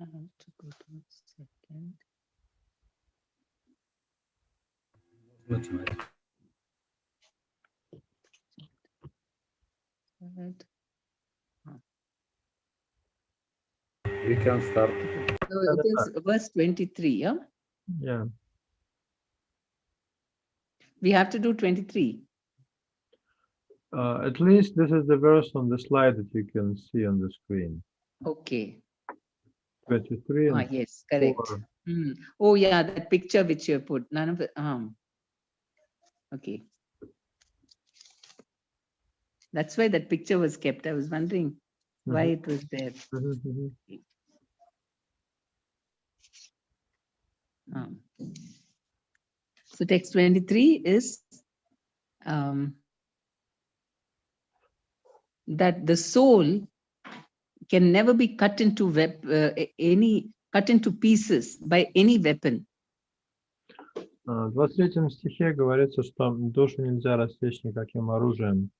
I have to go to the second. Third. We can start. So it is verse 23, yeah? Yeah. We have to do 23. At least this is the verse on the slide that you can see on the screen. Okay. 23 and Yes, correct. 4. Oh, yeah, that picture which you put. None of it. Okay. That's why that picture was kept. I was wondering why it was there. So text 23 is that the soul can never be cut into pieces by any weapon. В 23 стихе говорится, что душу нельзя рассечь никаким оружием.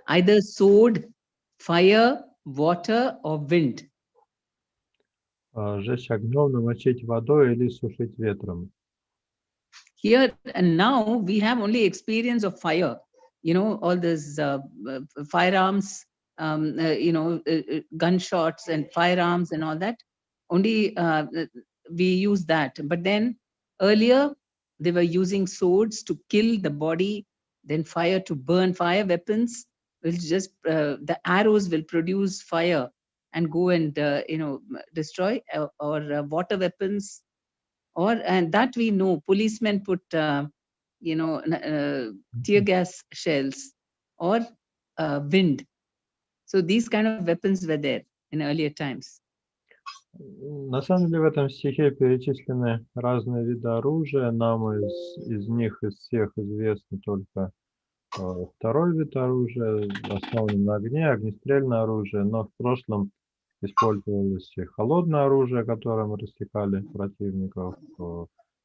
Either sword, fire, water, or wind. Сжечь огнем, намочить водой или сушить ветром. Here and now we have only experience of fire. You know, all those firearms, gunshots and firearms and all that. Only we use that. But then earlier they were using swords to kill the body, then fire to burn. Fire weapons will just, the arrows will produce fire and go and, destroy, or water weapons. And that we know, policemen put, tear gas shells or wind. So these kind of weapons were there in earlier times. На самом деле в этом стихе перечислены разные виды оружия. Нам из них, из всех известно только второй вид оружия, основанный на огне, огнестрельное оружие, но в прошлом использовалось и холодное оружие, которым рассекали противников,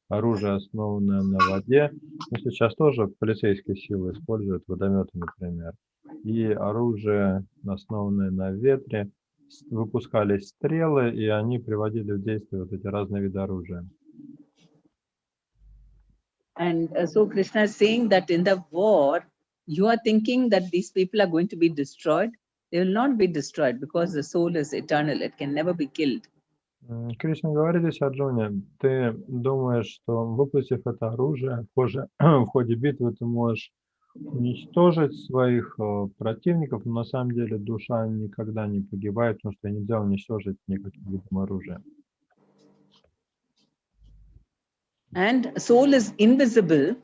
оружие, основанное на воде, но сейчас тоже полицейские силы используют водометы, например, и оружие, основанное на ветре, выпускались стрелы, и они приводили в действие вот эти разные виды оружия. And so Krishna is saying that in the war, you are thinking that these people are going to be destroyed. They will not be destroyed because the soul is eternal. It can never be killed. Кришна говорит здесь Арджуне, ты думаешь, что выпустив это оружие, в ходе битвы ты можешь уничтожить своих противников, но на самом деле душа никогда не погибает, потому что нельзя уничтожить никаким видом оружия. And soul is invisible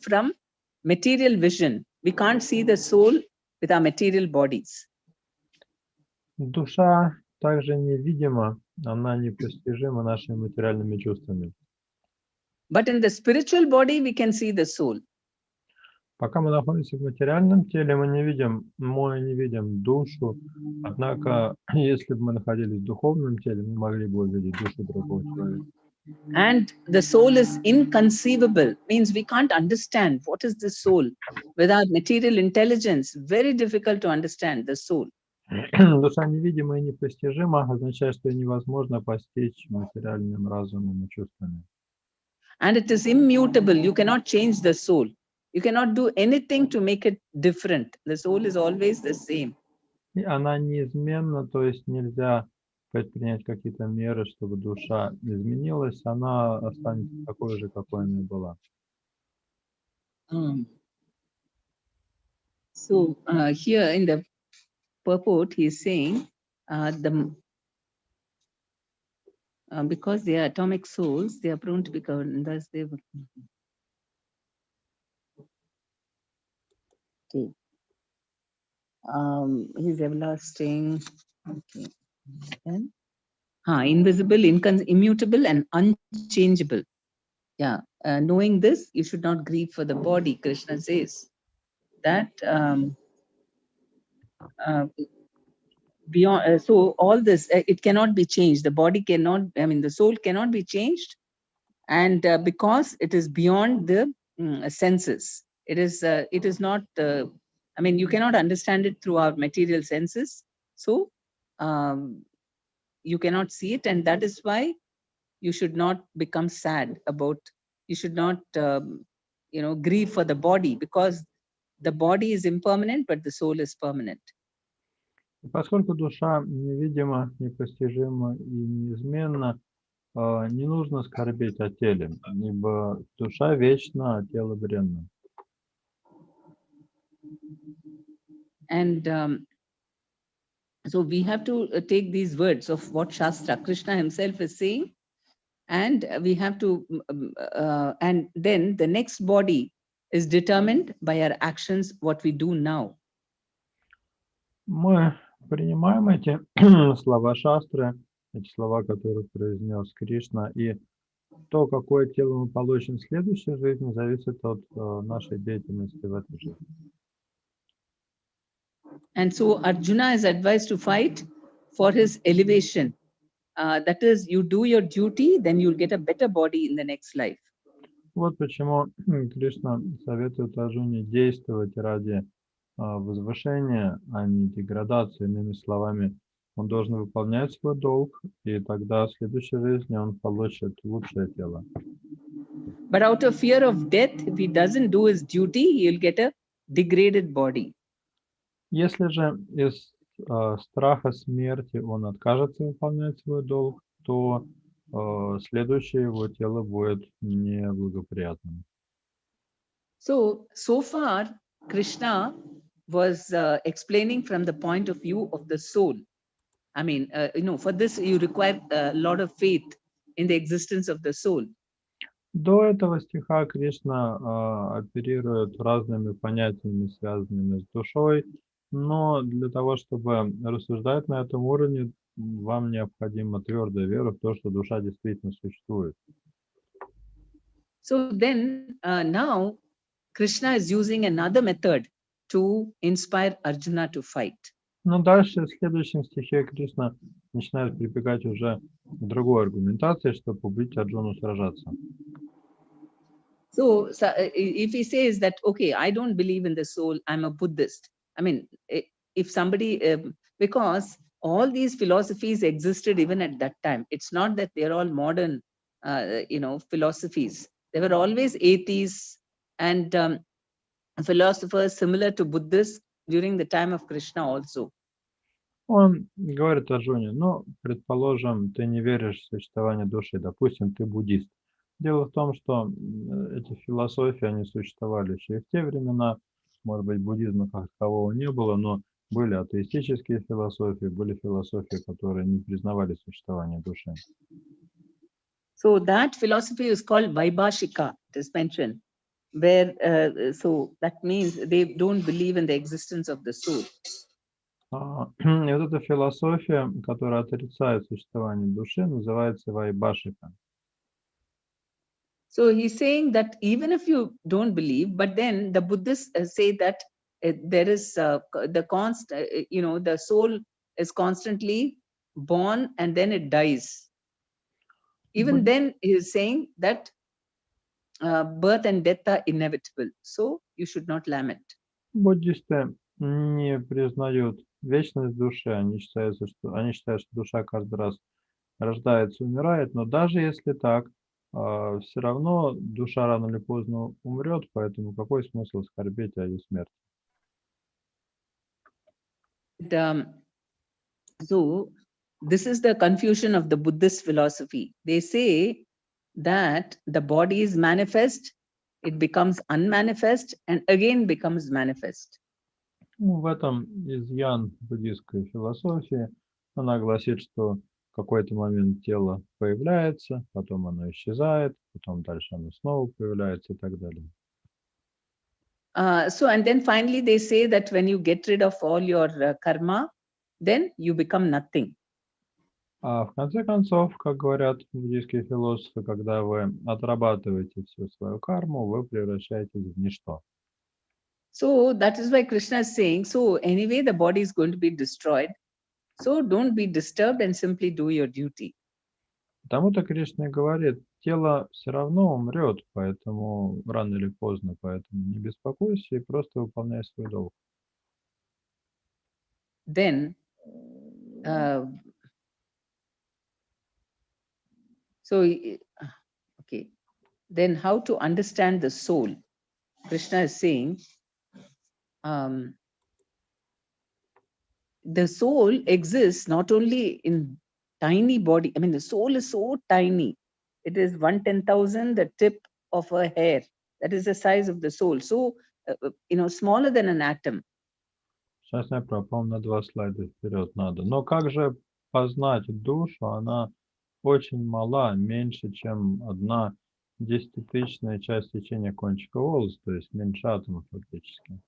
from material vision. We can't see the soul with our material bodies. Душа также невидима, она непостижима нашими материальными чувствами. But in the spiritual body, we can see the soul. Пока мы находимся в материальном теле, мы не видим душу. Однако, если бы мы находились в духовном теле, мы могли бы увидеть душу другого человека. And the soul is inconceivable, means we can't understand what is the soul. Without material intelligence, very difficult to understand the soul. Душа невидима и непостижима означает, что ее невозможно постичь материальным разумом и чувствами. And it is immutable. You cannot change the soul. You cannot do anything to make it different. The soul is always the same. И она неизменна, то есть нельзя предпринять какие-то меры, чтобы душа изменилась, она останется такой же, какой она и была. So here in the purport, he is saying because they are atomic souls, they are prone to be covered, and thus they were. Okay. He's everlasting. Okay. Then, invisible, immutable, and unchangeable. Yeah. Knowing this, you should not grieve for the body. Krishna says that beyond. So all this, it cannot be changed. The body cannot. The soul cannot be changed, and because it is beyond the senses. It is not. You cannot understand it through our material senses. So, you cannot see it, and that is why you should not become sad about, you should not, grieve for the body, because the body is impermanent, but the soul is permanent. Поскольку душа невидима, непостижима и неизменна, не нужно скорбеть о теле, ибо душа вечна, а тело бренно. And so we have to take these words of what Shastra, Krishna himself is saying, and we have to, and then the next body is determined by our actions, what we do now. Мы принимаем эти слова шастры, эти слова, которые произнес Кришна, и то, какое тело мы получим в следующей жизни, зависит от нашей деятельности в этой жизни. And so Arjuna is advised to fight for his elevation. That is, you do your duty, then you'll get a better body in the next life. Вот почему Кришна советует Арджуне действовать ради возвышения, а не деградации. Иными словами, он должен выполнять свой долг, и тогда в следующей жизни он получит лучшее тело. But out of fear of death, if he doesn't do his duty, he'll get a degraded body. Если же из страха смерти он откажется выполнять свой долг, то следующее его тело будет неблагоприятным. So far, Krishna was explaining from the point of view of the soul. I mean, for this you require a lot of faith in the existence of the soul. До этого стиха Кришна оперирует разными понятиями, связанными с душой, но для того, чтобы рассуждать на этом уровне, вам необходима твердая вера в то, что душа действительно существует. So then, now Krishna is using another method to inspire Arjuna to fight. Но дальше, в следующем стихе, Кришна начинает прибегать уже к другой аргументации, чтобы побудить Арджуну сражаться. So if he says that, okay, I don't believe in the soul, I'm a Buddhist. I mean, if somebody, because all these philosophies existed even at that time. It's not that they're all modern, philosophies. There were always atheists and philosophers similar to Buddhists during the time of Krishna also. Он говорит Арджуне, ну, предположим, ты не веришь в существование души, допустим, ты буддист. Дело в том, что эти философии, они существовали еще и в те времена, может быть, буддизма как такового не было, но были атеистические философии, были философии, которые не признавали существование души. So that philosophy is called Vaibhashika, it is mentioned, where, so that means they don't believe in the existence of the soul. И вот эта философия, которая отрицает существование души, называется Вайбашика. So he's saying that even if you don't believe, but then the Buddhists say that there is the soul is constantly born and then it dies. Even then, he is saying that birth and death are inevitable. So you should not lament. Буддисты не признают вечность души, они считают, что душа каждый раз рождается, умирает, но даже если так, все равно душа рано или поздно умрет, поэтому какой смысл скорбеть о ее смерти? So this is the confusion of the Buddhist philosophy. They say that the body is manifest, it becomes unmanifest, and again becomes manifest. В этом изъян буддистской философии. Она гласит, что в какой-то момент тело появляется, потом оно исчезает, потом дальше оно снова появляется и так далее. So and then finally they say that when you get rid of all your karma, then you become nothing. А в конце концов, как говорят буддийские философы, когда вы отрабатываете всю свою карму, вы превращаетесь в ничто. So that is why Krishna is saying, so anyway, the body is going to be destroyed. So don't be disturbed and simply do your duty. Потому-то Кришна и говорит, тело все равно умрет, поэтому рано или поздно, поэтому не беспокойся и просто выполняй свой долг. Then So, okay. Then how to understand the soul? Krishna is saying, the soul exists not only in tiny body. I mean, the soul is so tiny. It is 1/10,000 the tip of a hair. That is the size of the soul. So, smaller than an atom. Сейчас я пропал на 2 слайда вперед надо. Но как же познать душу? Она очень мала, меньше, чем 1/100000 часть течения кончика волоса, то есть меньше атома фактически.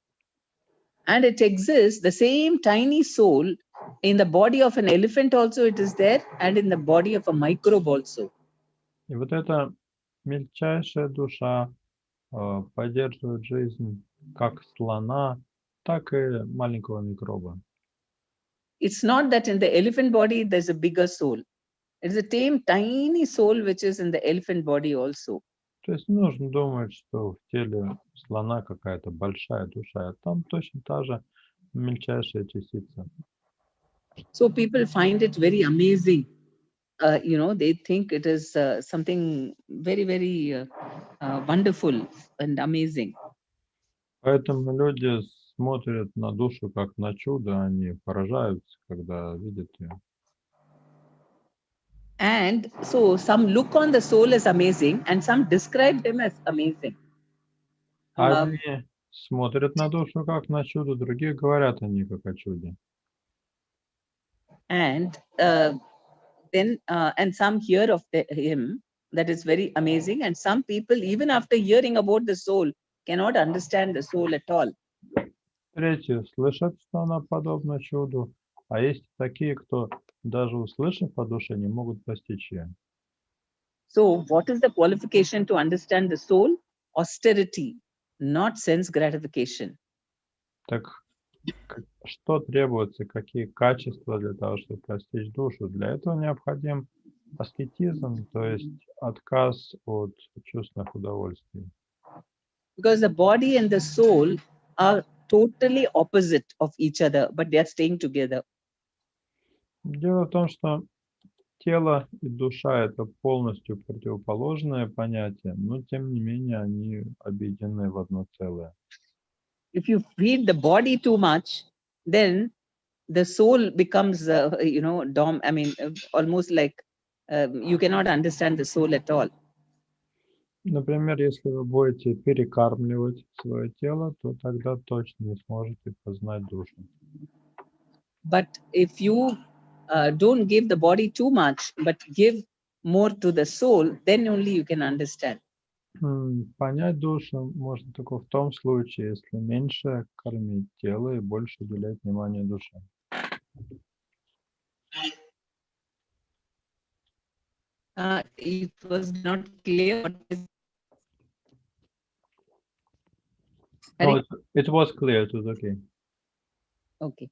And it exists, the same tiny soul, in the body of an elephant also it is there, and in the body of a microbe also. И вот эта мельчайшая душа поддерживает жизнь как слона, так и маленького микроба. It's not that in the elephant body there's a bigger soul. It's the same tiny soul which is in the elephant body also. То есть не нужно думать, что в теле слона какая-то большая душа, а там точно та же мельчайшая частица. So people find it very amazing. They think it is something very, very wonderful and amazing. Поэтому люди смотрят на душу как на чудо, они поражаются, когда видят ее. And so some look on the soul as amazing, and some describe them as amazing. Одни смотрят на душу как на чудо, другие говорят о ней как о чуде. And then some hear of him that is very amazing, and some people, even after hearing about the soul, cannot understand the soul at all. Третьи слышат, что она подобна чуду, а есть такие, кто даже услышав о душе, не могут постичь ее. So what is the qualification to understand the soul? Austerity, not sense gratification. Так что требуется, какие качества для того, чтобы постичь душу? Для этого необходим аскетизм, то есть отказ от чувственных удовольствий. Because the body and the soul are totally opposite of each other, but they are staying together. Дело в том, что тело и душа — это полностью противоположные понятия, но тем не менее они объединены в одно целое. If you feed the body too much, then the soul becomes, almost like you cannot understand the soul at all. Например, если вы будете перекармливать свое тело, то тогда точно не сможете познать душу. But if you don't give the body too much, but give more to the soul, then only you can understand. Понять душу можно только в том случае, если меньше кормить тело и больше уделять внимание душе. It was not clear. What is... No, it was clear, it was okay. Okay.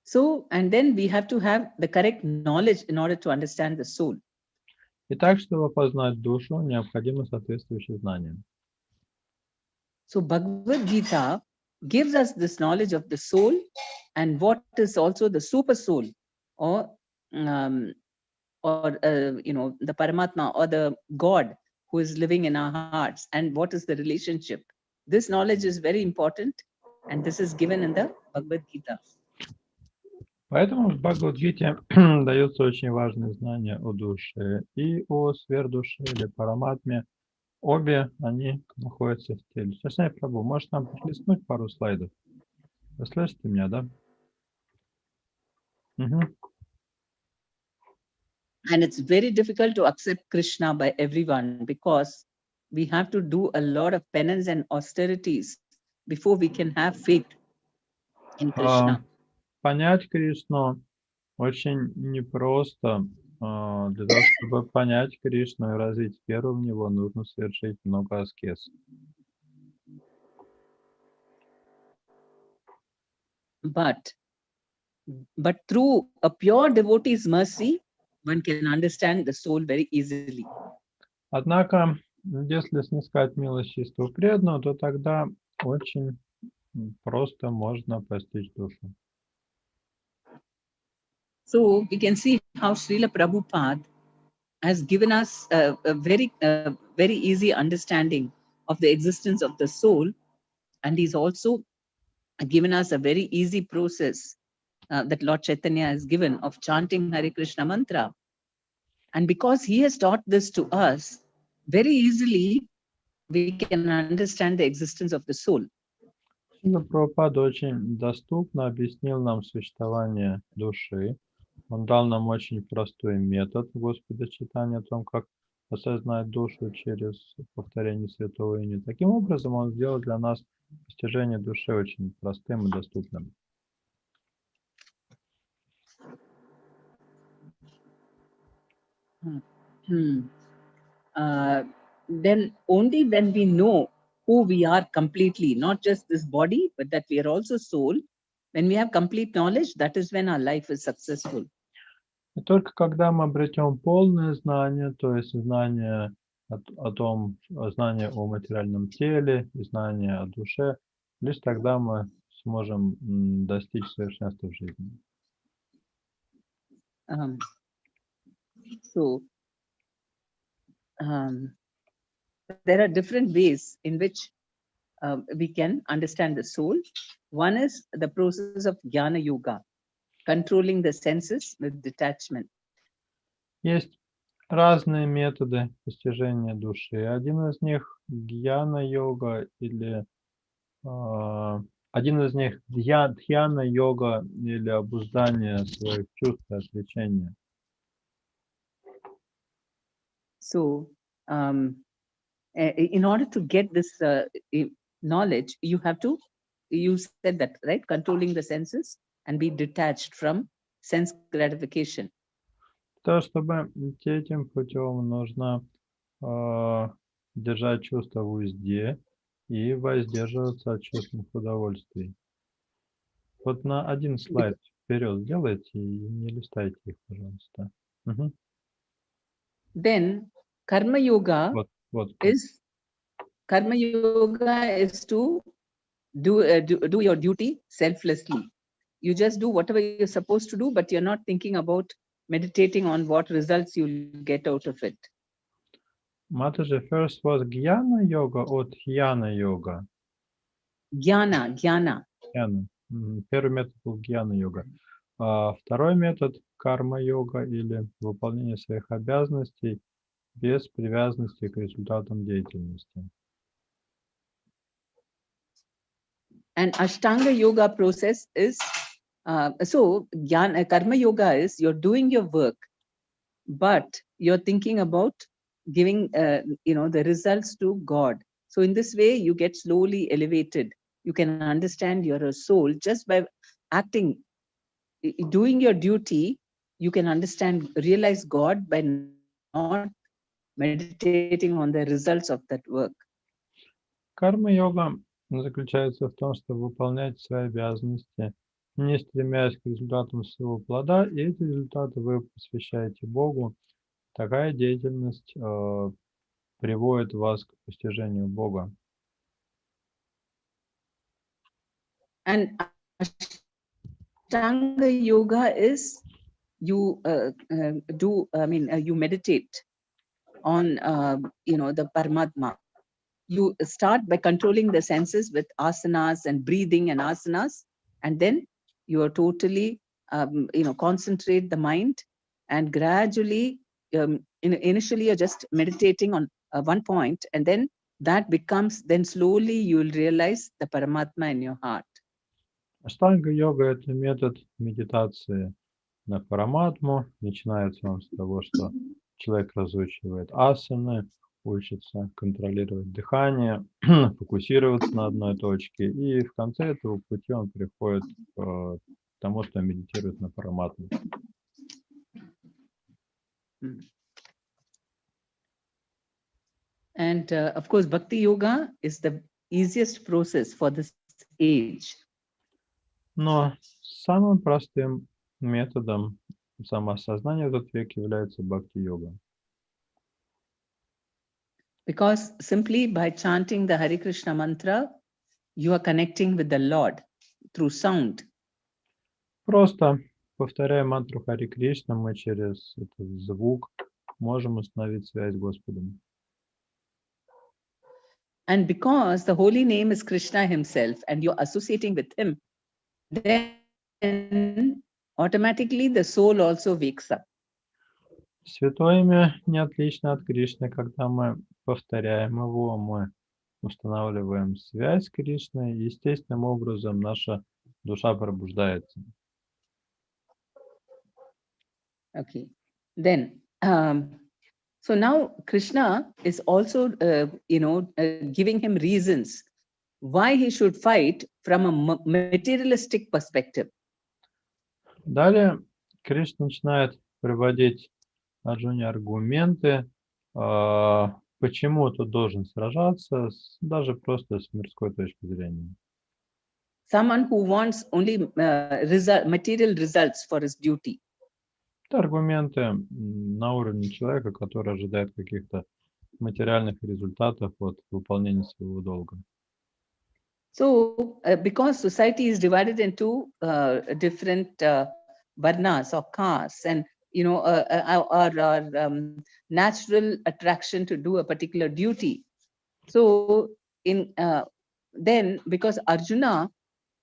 So, and then we have to have the correct knowledge in order to understand the soul. Итак, чтобы познать душу, необходимо соответствующее знание. So, Bhagavad Gita gives us this knowledge of the soul and what is also the super soul, or the Paramatma, or the God who is living in our hearts, and what is the relationship. This knowledge is very important, and this is given in the Bhagavad Gita. Поэтому в Бхагавад-гите даются очень важные знания о душе и о сверхдуше или параматме. Обе они находятся в теле. Шашнай Прабhu, может нам пролистнуть пару слайдов? Вы слышите меня, да? Угу. And it's very difficult to accept Krishna by everyone because we have to do a lot of penance and austerities before we can have faith in Krishna. Понять Кришну очень непросто. Для того, чтобы понять Кришну и развить веру в Него, нужно совершить много аскез. But through a pure devotee's mercy, one can understand the soul very easily. Однако, если снискать милость чистого преданного, то тогда очень просто можно постичь душу. So we can see how Srila Prabhupada has given us a very easy understanding of the existence of the soul, and he's also given us a very easy process that Lord Chaitanya has given of chanting Hare Krishna mantra. And because he has taught this to us, very easily we can understand the existence of the soul. Шрила Прабхупада очень доступно объяснил нам существование души. Он дал нам очень простой метод Господа читания о том, как осознать душу через повторение святого имени. Таким образом, он сделал для нас постижение души очень простым и доступным. Then only when we know who we are completely, not just this body, but that we are also soul, when we have complete knowledge, that is when our life is successful. И только когда мы обретем полное знание, то есть знание знание о материальном теле и знание о душе, лишь тогда мы сможем достичь совершенства в жизни. There are different ways in which we can understand the soul. One is the process of Jnana Yoga, controlling the senses with detachment. Есть разные методы постижения души. Один из них гьяна-йога или один из них дхьяна-йога или обуздание своих чувств и отвлечения. So, in order to get this knowledge, you said that, right? Controlling the senses and be detached from sense gratification. То, чтобы идти этим путем, нужно держать чувства в узде и воздерживаться от чувственных удовольствий. Вот на один слайд вперед сделайте и не листайте их, пожалуйста. Угу. Then karma yoga is to do your duty selflessly. You just do whatever you're supposed to do, but you're not thinking about meditating on what results you'll get out of it. Mataji, first was Jnana yoga or Dhyana yoga? Jnana. Первый метод был Jnana yoga. Второй метод карма йога или выполнение своих обязанностей без привязанности к результатам деятельности. And Ashtanga yoga process is karma yoga is you're doing your work, but you're thinking about giving the results to God. So in this way, you get slowly elevated. You can understand you're a soul just by acting, doing your duty. You can realize God by not meditating on the results of that work. Карма-йога заключается в том, чтобы выполнять свои обязанности, не стремясь к результатам своего плода, и эти результаты вы посвящаете Богу. Такая деятельность приводит вас к постижению Бога. And Ashtanga yoga is you you meditate on the Paramatma. You start by controlling the senses with asanas and breathing and asanas, and then you are totally concentrate the mind, and gradually initially you're just meditating on one point, and then slowly you will realize the Paramatma in your heart. Аштанга-йога – это метод медитации на параматму. Начинается он с того, что человек разучивает асаны, учится контролировать дыхание, фокусироваться на одной точке, и в конце этого пути он приходит к тому, что медитирует на параматму. And of course, Bhakti Yoga is the easiest process for this age. Но самым простым методом самоосознания в этот век является бхакти-йога. Because simply by chanting the Hare Krishna mantra, you are connecting with the Lord through sound. Просто повторяя мантру Харе Кришна, мы через этот звук можем установить связь с Господом. And because the holy name is Krishna himself and you're associating with him, then automatically the soul also wakes up. Святое имя не отлично от Кришны. Когда мы повторяем его, мы устанавливаем связь с Кришной, и естественным образом наша душа пробуждается. Okay. Then, so now Krishna is also, giving him reasons why he should fight from a materialistic perspective. Далее Кришна начинает приводить Арджуне аргументы, почему тот должен сражаться, даже просто с мирской точки зрения. Someone who wants only material results for his duty. Это аргументы на уровне человека, который ожидает каких-то материальных результатов от выполнения своего долга. So, because society is divided into different varnas or castes, and our natural attraction to do a particular duty. So, then because Arjuna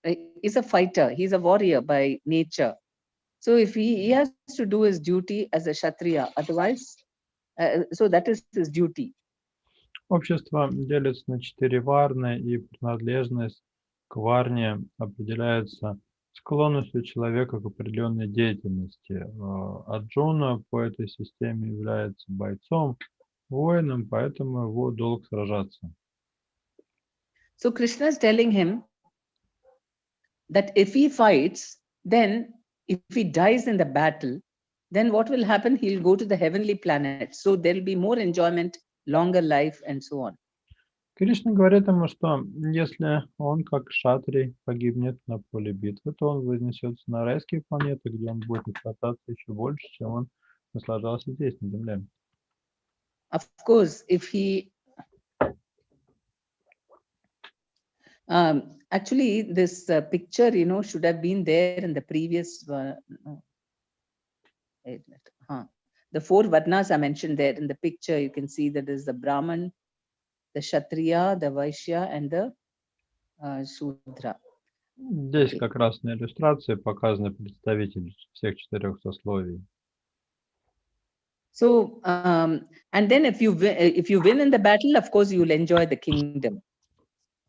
is a fighter, he's a warrior by nature. So, if he has to do his duty as a Kshatriya, otherwise, so that is his duty. Общество делится на 4 варны, и принадлежность к варне определяется склонностью человека к определенной деятельности. Арджуна по этой системе является бойцом, воином, поэтому его долг сражаться. So Krishna is telling him that if he fights, then if he dies in the battle, then what will happen? He'll go to the heavenly planet. So there'll be more enjoyment, longer life, and so on. Кришна говорит ему, что если он как кшатрий погибнет на поле битвы, то он вознесется на райские планеты, где он будет наслаждаться еще больше, чем он наслаждался здесь, на земле. Of course, if he actually this picture, should have been there in the previous. The 4 varnas are mentioned there in the picture. You can see that is the Brahman, the Kshatriya, the Vaishya, and the Shudra. Здесь как раз на иллюстрации показаны представители всех 4 сословий. So, and then if you win in the battle, of course, you'll enjoy the kingdom.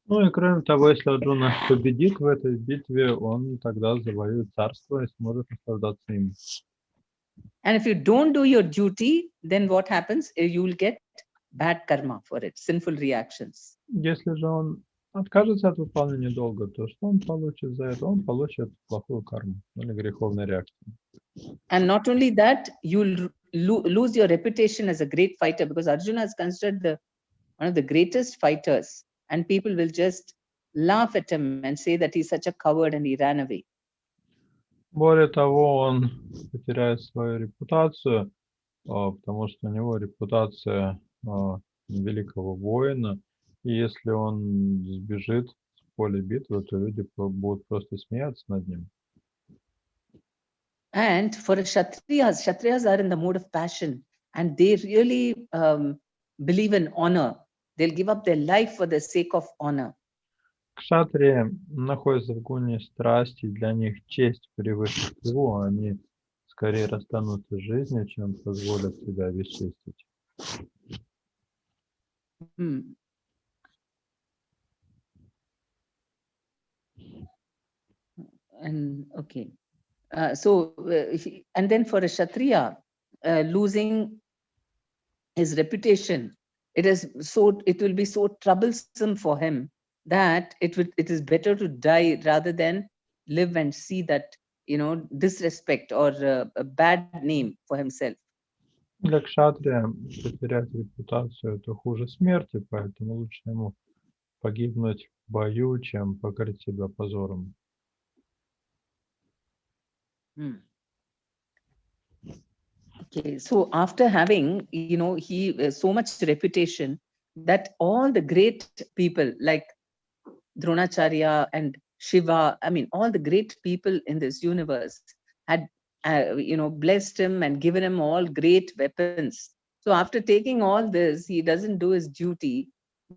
Ну и кроме того, если Арджуна победит в этой битве, он тогда завоюет царство и сможет наслаждаться им. And if you don't do your duty, then what happens? You'll get bad karma for it, sinful reactions. Если же он откажется от выполнения долга, то что он получит за это? Он получит плохую карму или греховную реакцию. And not only that, you'll lose your reputation as a great fighter, because Arjuna is considered one of the greatest fighters, and people will just laugh at him and say that he's such a coward and he ran away. Более того, он потеряет свою репутацию, потому что у него репутация великого воина, и если он сбежит с поля битвы, то люди будут просто смеяться над ним. And for Kshatriyas are in the mode of passion, and they really believe in honor. They'll give up their life for the sake of honor. Кшатрии находятся в гуне страсти, для них честь превыше всего, они скорее расстанутся с жизнью, чем позволят себя обесчестить. And okay. And then for a Kshatriya, losing his reputation, it will be so troublesome for him that it is better to die rather than live and see that disrespect or a bad name for himself. Для кшатрия потерять репутацию — это хуже смерти, поэтому лучше ему погибнуть в бою, чем покрыть себя позором. Okay, so after having he so much reputation that all the great people like Dronacharya and Shiva, I mean all the great people in this universe had blessed him and given him all great weapons So after taking all this, he doesn't do his duty,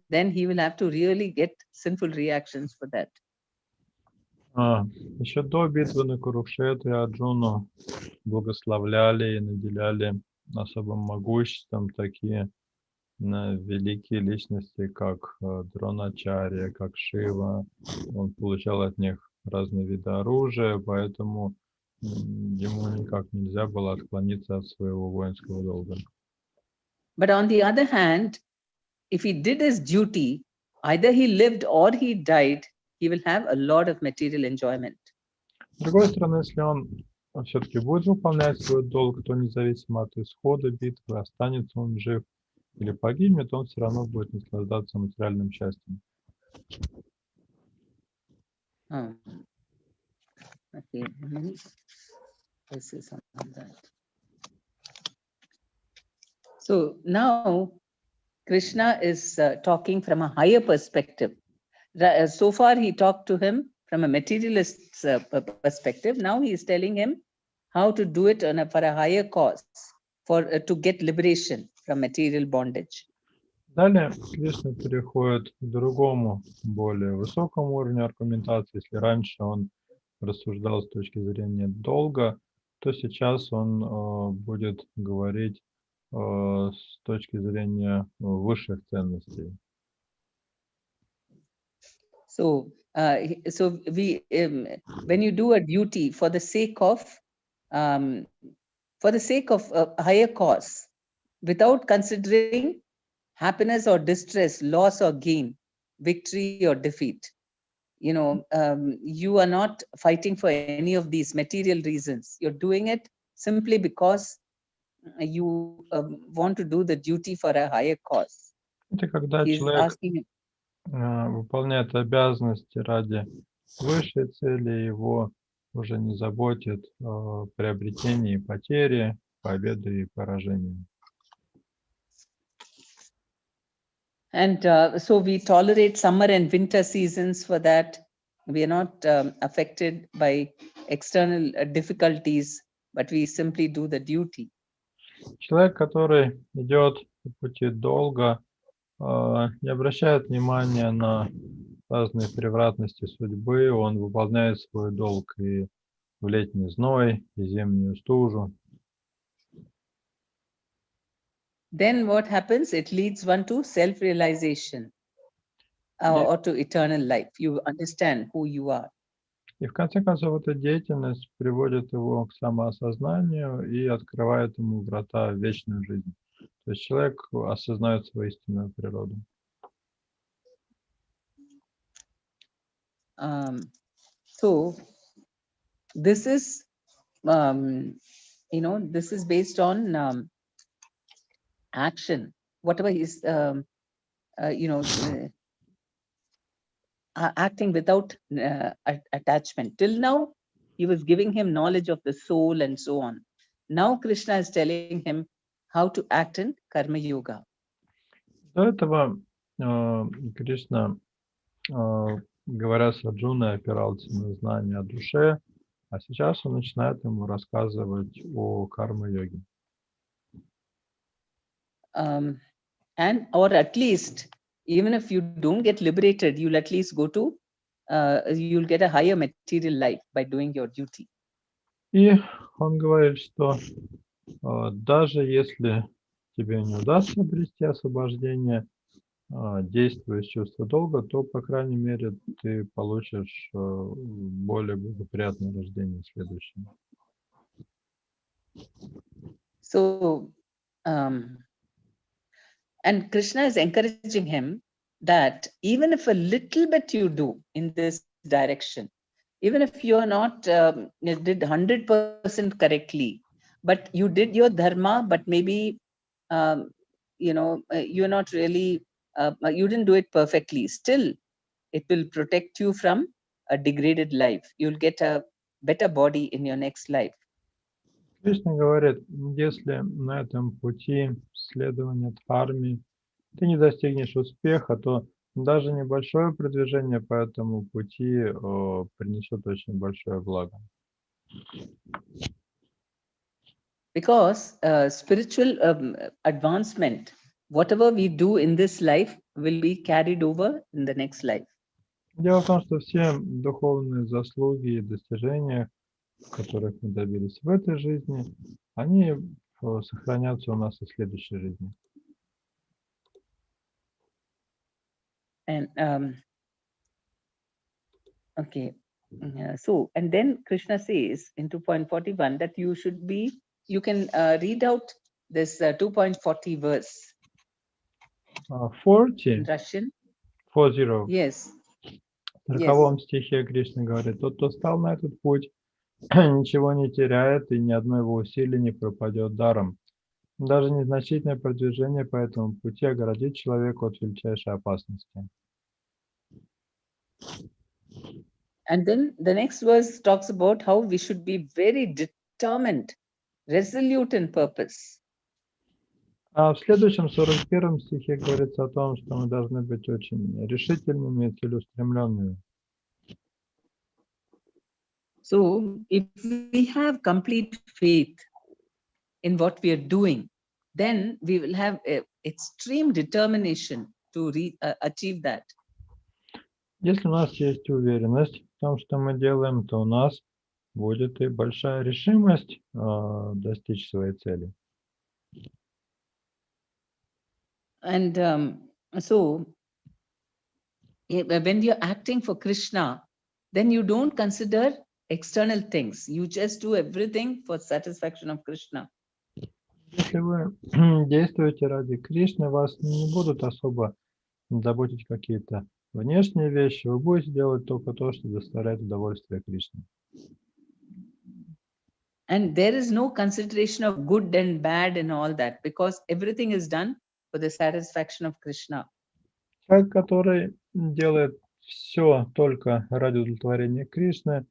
then he will have to really get sinful reactions for that. Еще до битвы на Курукшетре Арджуну благословляли и наделяли особым могуществом такие великие личности, как Дроначарья, как Шива. Он получал от них разные виды оружия, поэтому ему никак нельзя было отклониться от своего воинского долга. But on the other hand, if he did his duty, either he lived or he died, he will have a lot of material enjoyment. С другой стороны, если он все-таки будет выполнять свой долг, то независимо от исхода битвы, останется он жив или погибнет, он все равно будет наслаждаться материальным счастьем. Okay, this is on that. So now Krishna is talking from a higher perspective. So far he talked to him from a materialist perspective. Now he is telling him how to do it for a higher cause, to get liberation from material bondage. Далее Кришна переходит к другому, более высокому уровню аргументации. Если раньше он рассуждал с точки зрения долга, то сейчас он будет говорить с точки зрения высших ценностей. So, when you do a duty for the sake of a higher cause, without considering happiness or distress, loss or gain, victory or defeat, you are not fighting for any of these material reasons. You're doing it simply because you want to do the duty for a higher cause. Это когда человек выполняет обязанности ради высшей цели, его уже не заботит приобретение и потери, победы и поражения. And so we tolerate summer and winter seasons for that. We are not affected by external difficulties, but we simply do the duty. Человек, который идет по пути долга, не обращает внимания на разные превратности судьбы, он выполняет свой долг и в летний зной, и зимнюю стужу. Then what happens? It leads one to self-realization or to eternal life. You understand who you are. И в конце концов эта деятельность приводит его к самоосознанию и открывает ему врата в вечную жизнь. То есть человек осознает свою истинную природу. So this is, this is based on action. Whatever is, acting without attachment. Till now, he was giving him knowledge of the soul and so on. Now Krishna is telling him how to act in Karma Yoga. До этого Кришна, говоря с Арджуной, опирался на знания о душе, а сейчас он начинает ему рассказывать о карма-йоге. Or at least, even if you don't get liberated, you'll at least go to, you'll get a higher material life by doing your duty. И он говорит, что даже если тебе не удастся обрести освобождение, действуя из чувства долга, то, по крайней мере, ты получишь более благоприятное рождение следующее. So, and Krishna is encouraging him that even if a little bit you do in this direction, even if you are not you did 100% correctly, but you did your dharma, but maybe you're not really, you didn't do it perfectly. Still, it will protect you from a degraded life. You'll get a better body in your next life. Кришна говорит, если на этом пути следования дхарме ты не достигнешь успеха, то даже небольшое продвижение по этому пути принесет очень большое благо. Because spiritual advancement, whatever we do in this life will be carried over in the next life. Дело в том, что все духовные заслуги и достижения, которых мы добились в этой жизни, они сохранятся у нас и в следующей жизни. And okay, so and then Krishna says in 2.41 that you can read out this 2.40 verse 40, in Russian. 40. Yes. В 40 стихе Кришна говорит: тот, кто стал на этот путь, ничего не теряет, и ни одно его усилие не пропадет даром. Даже незначительное продвижение по этому пути оградит человека от величайшей опасности. And then the next verse talks about how we should be very determined, resolute in purpose. А в следующем 41 стихе говорится о том, что мы должны быть очень решительными и целеустремленными. So if we have complete faith in what we are doing, then we will have extreme determination to achieve that. Если у нас есть уверенность в том, что мы делаем, то у нас будет и большая решимость достичь своей цели. And so when you're acting for Krishna, then you don't consider external things. You just do everything for satisfaction of Krishna. Если вы действуете ради Кришны, вас не будут особо заботить какие-то внешние вещи. Вы будете делать только то, что доставляет удовольствие Кришне. And there is no consideration of good and bad and all that, because everything is done for the satisfaction of Krishna. Человек, который делает все только ради удовлетворения Кришны,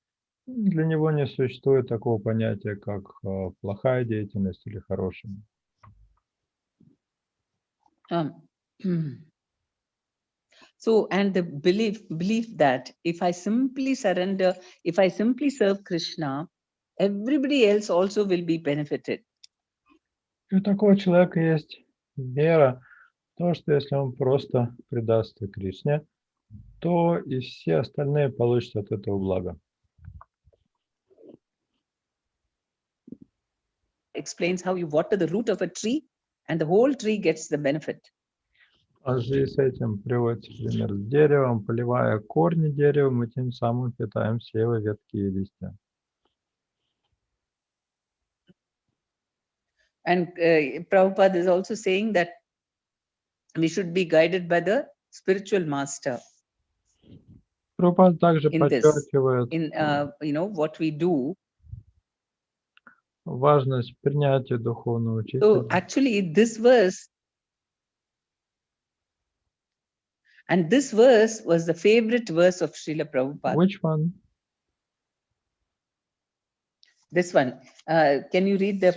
для него не существует такого понятия, как плохая деятельность или хорошая. So, and the belief that if I simply surrender, if I simply serve Krishna, everybody else also will be benefited. И у такого человека есть вера в то, что если он просто предастся Кришне, то и все остальные получат от этого блага. Explains how you water the root of a tree and the whole tree gets the benefit. А в связи с этим приводится пример с деревом. Поливая корни дерева, мы тем самым питаем все его ветки и листья. And Prabhupada is also saying that we should be guided by the spiritual master. Прабхупада также in this, подчеркивает in what we do. важность принятия духовного учителя. So actually this verse, and this verse was the favorite verse of Srila Prabhupada. Which one? This one. Can you read the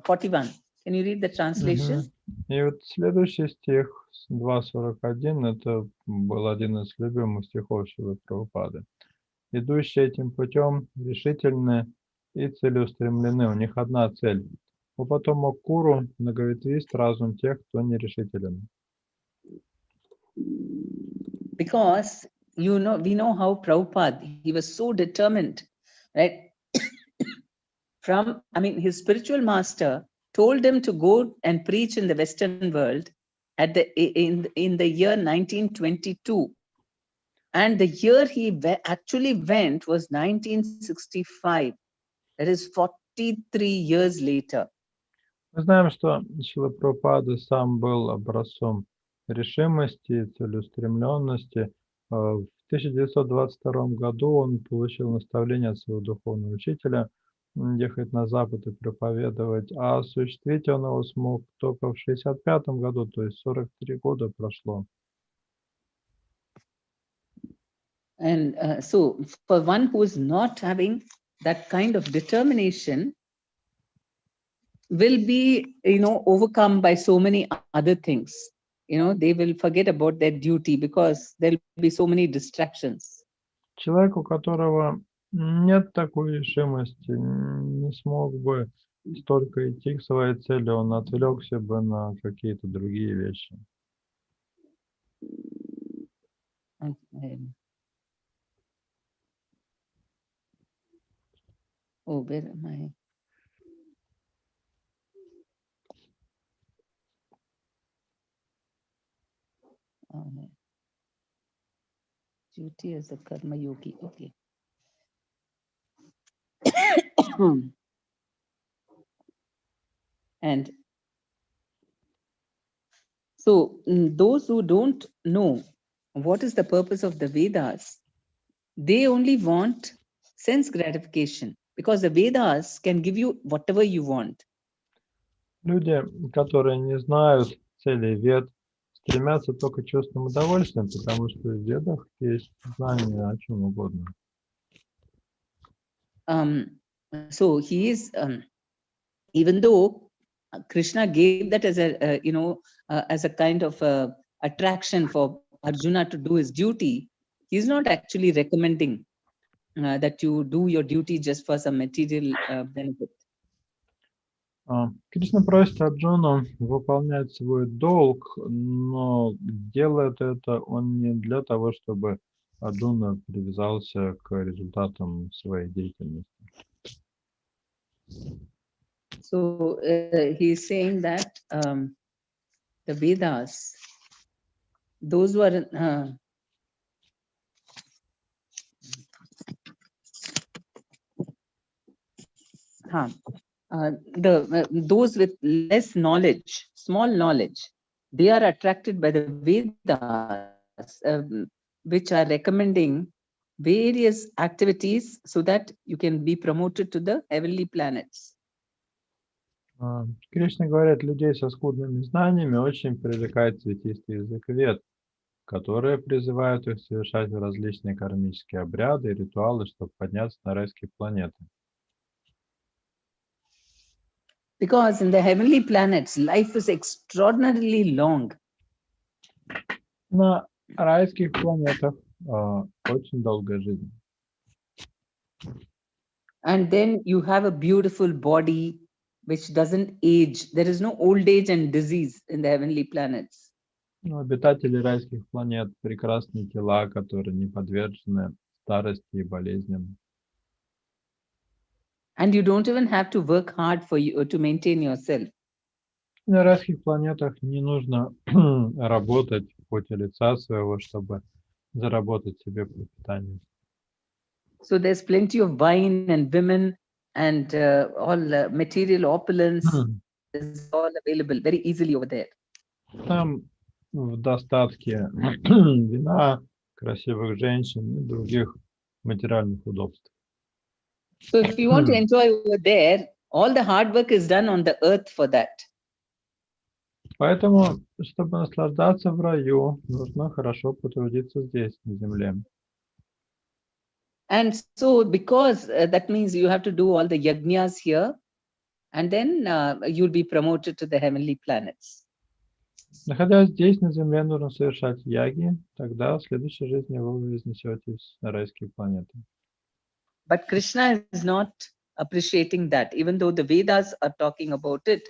41? Can you read the translation? И вот следующий стих, 2.41, это был один из любимых стихов Шрилы Прабхупады. Идущие этим путем решительны и целеустремлены. У них одна цель. У потомок Куру многоветвист разум тех, кто нерешителен. Because we know how Prabhupada, he was so determined, right? His spiritual master told him to go and preach in the Western world in the year 1922. And the year he actually went was 1965. That is 43 years later. Мы знаем, что Шрила Прабхупада сам был образцом решимости и целеустремленности. В 1922 году он получил наставление от своего духовного учителя ехать на Запад и проповедовать, а осуществить он его смог только в 1965 году, то есть 43 года прошло. And so for one who is not having that kind of determination, will be, overcome by so many other things. They will forget about their duty because there will be so many distractions. Человек, у которого нет такой решимости, не смог бы столько идти к своей цели, он отвлекся бы на какие-то другие вещи. Oh, where am I? Duty as a karma yogi. Okay. And so those who don't know what is the purpose of the Vedas, they only want sense gratification, because the Vedas can give you whatever you want. Люди, которые не знают целей вед, стремятся только к чувственным удовольствиям, потому что в ведах есть знание о чем угодно. So he is, even though Krishna gave that as a, as a kind of attraction for Arjuna to do his duty, he's not actually recommending that you do your duty just for some material benefit. Кришна просит Арджуну выполнять свой долг, но делает это он не для того, чтобы Арджуна привязался к результатам своей деятельности. So he's saying that the Vedas, those who are those with less knowledge, small knowledge, they are attracted by the Vedas, which are recommending various activities so that you can be promoted to the heavenly planets. Кришна говорит, людей со скудными знаниями очень привлекает цветистый язык вед, которые призывают их совершать различные кармические обряды и ритуалы, чтобы подняться на райские планеты. Because in the heavenly planets, life is extraordinarily long. На райских планетах очень долгая жизнь. And then you have a beautiful body which doesn't age. There is no old age and disease in the heavenly planets. Обитатели райских планет — прекрасные тела, которые не подвержены старости и болезням. And you don't even have to work hard for you to maintain yourself. На райских планетах не нужно работать в поте лица своего, чтобы заработать себе пропитание. So there's plenty of wine and women and all material opulence is all available very easily over there. Там в достатке вина, красивых женщин и других материальных удобств. So if you want to enjoy over there, all the hard work is done on the earth for that. Поэтому, чтобы наслаждаться в раю, нужно хорошо потрудиться здесь, на земле. And so because that means you have to do all the yajnas here, and then you'll be promoted to the heavenly planets. Находясь здесь, на земле, нужно совершать яги, тогда в следующей жизни вы вознесетесь на райские планеты. But Krishna is not appreciating that. Even though the Vedas are talking about it,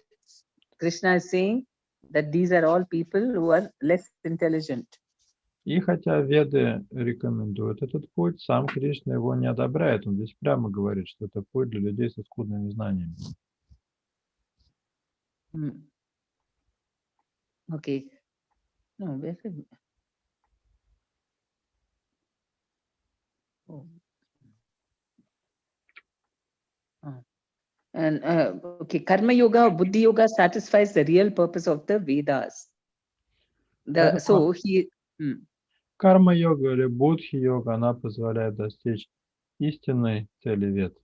Krishna is saying that these are all people who are less intelligent. И хотя Веды рекомендуют этот путь, сам Кришна его не одобряет. Он здесь прямо говорит, что это путь для людей со скудными знаниями. Okay. No, where is it? Oh. And okay, Karma Yoga or Buddhi Yoga satisfies the real purpose of the Vedas. So he. Карма-йога или будхи-йога, она позволяет достичь истинной цели вед.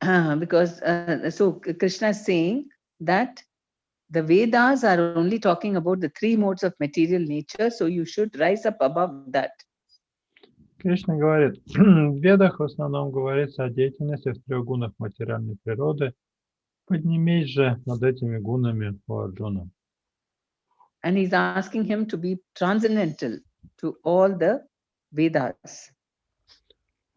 Because so Krishna is saying that the Vedas are only talking about the three modes of material nature, so you should rise up above that. Кришна говорит, в Ведах в основном говорится о деятельности в трех гунах материальной природы. Поднимись же над этими гунами, о Арджуна. And he's asking him to be transcendental to all the Vedas.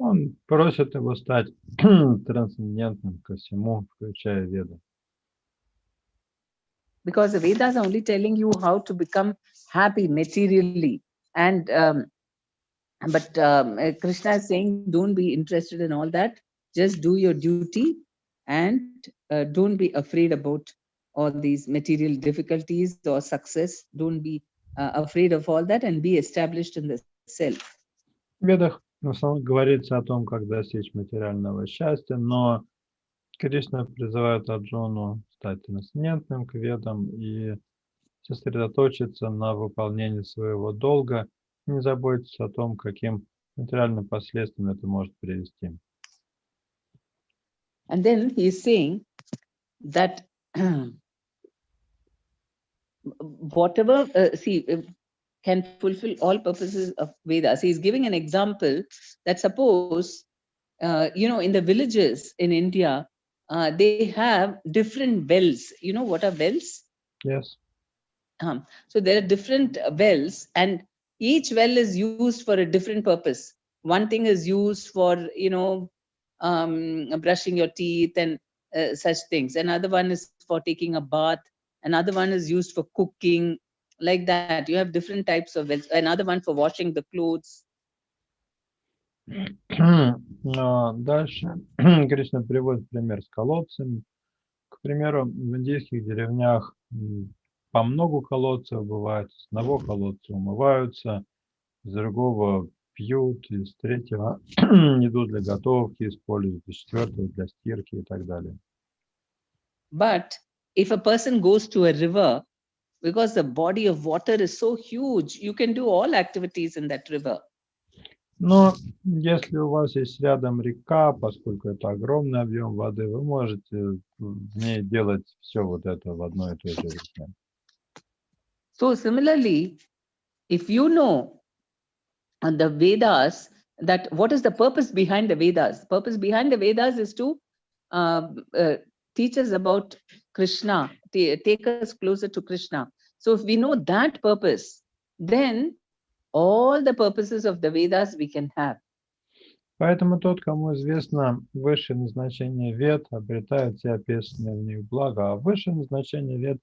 Он просит его стать трансцендентным ко всему, включая Веды. Because the Vedas are only telling you how to become happy materially. And Krishna is saying, don't be interested in all that. Just do your duty and don't be afraid about all these material difficulties or success. Don't be afraid of all that and be established in the self. В Ведах в основном говорится о том, как достичь материального счастья, но Кришна призывает Арджуну стать трансцендентным к Ведам и сосредоточиться на выполнении своего долга, и не заботиться о том, каким материальным последствиям это может привести. And then he is saying that whatever can fulfill all purposes of Vedas. He is giving an example that suppose, in the villages in India, they have different wells. You know what are wells? Yes. So there are different wells, and each well is used for a different purpose. One thing is used for, brushing your teeth and such things. Another one is for taking a bath. Another one is used for cooking, like that. You have different types of wells. Another one for washing the clothes. Дальше Кришна приводит пример с колодцами. К примеру, в индийских деревнях по много колодцев бывает. С одного колодца умываются, с другого пьют, из третьего идут для готовки, используют, из четвертого для стирки и так далее. But if a person goes to a river, because the body of water is so huge, you can do all activities in that river. Но если у вас есть рядом река, поскольку это огромный объем воды, вы можете в ней делать все вот это в одной и той же реке. So similarly, if you know the Vedas, that what is the purpose behind the Vedas? The purpose behind the Vedas is to teach us about Krishna, take us closer to Krishna. So if we know that purpose, then all the purposes of the Vedas we can have. Поэтому тот, кому известно высшее назначение Вед, обретает все описанные в них блага, а высшее назначение Вед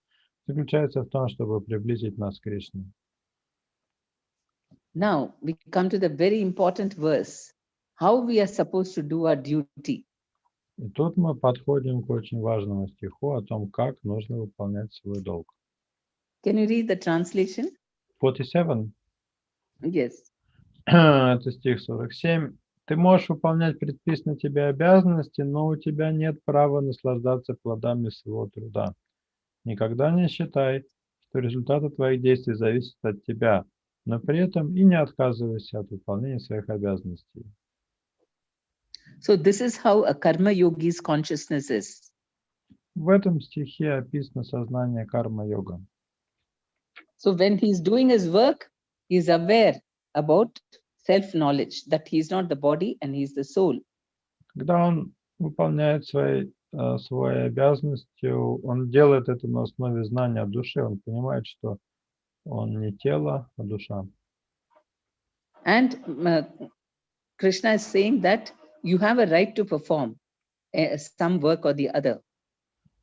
заключается в том, чтобы приблизить нас к Кришне. Now we come to the very important verse, how we are supposed to do our duty. И тут мы подходим к очень важному стиху о том, как нужно выполнять свой долг. Can you read the translation? 47. Yes. Это стих 47. Ты можешь выполнять предписанные тебе обязанности, но у тебя нет права наслаждаться плодами своего труда. Никогда не считай, что результаты твоих действий зависят от тебя, но при этом и не отказывайся от выполнения своих обязанностей. So this is how a karma yogi's consciousness is. В этом стихе описано сознание карма-йога. So when he's doing his work, he's aware about self-knowledge, that he's not the body and he's the soul. Когда он выполняет свои обязанности, он делает это на основе знания о душе. Он понимает, что он не тело, а душа. And Krishna is saying that you have a right to perform some work or the other.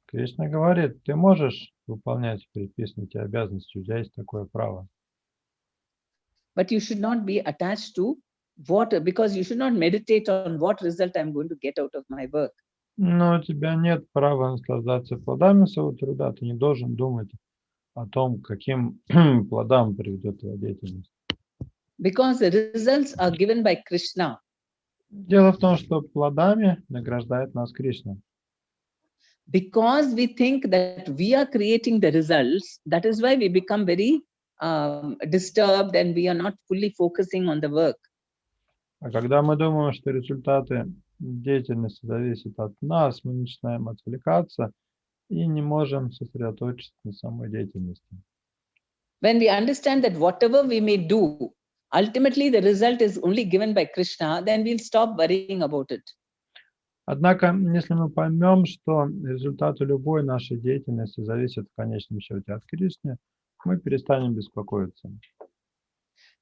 Кришна говорит, ты можешь выполнять предписанные тебе обязанности, у тебя есть такое право. But you should not be attached to what, because you should not meditate on what result I'm going to get out of my work. Но у тебя нет права наслаждаться плодами своего труда, ты не должен думать о том, каким плодам приведет твоя деятельность. Because the results are given by Krishna. Дело в том, что плодами награждает нас Кришна. Because we think that we are creating the results, that is why we become very disturbed and we are not fully focusing on the work. А когда мы думаем, что результаты деятельности зависят от нас, мы начинаем отвлекаться и не можем сосредоточиться на самой деятельности. When we understand that whatever we may do, ultimately the result is only given by Krishna, then we'll stop worrying about it. Однако, если мы поймем, что результаты любой нашей деятельности зависят в конечном счете от Кришны, мы перестанем беспокоиться.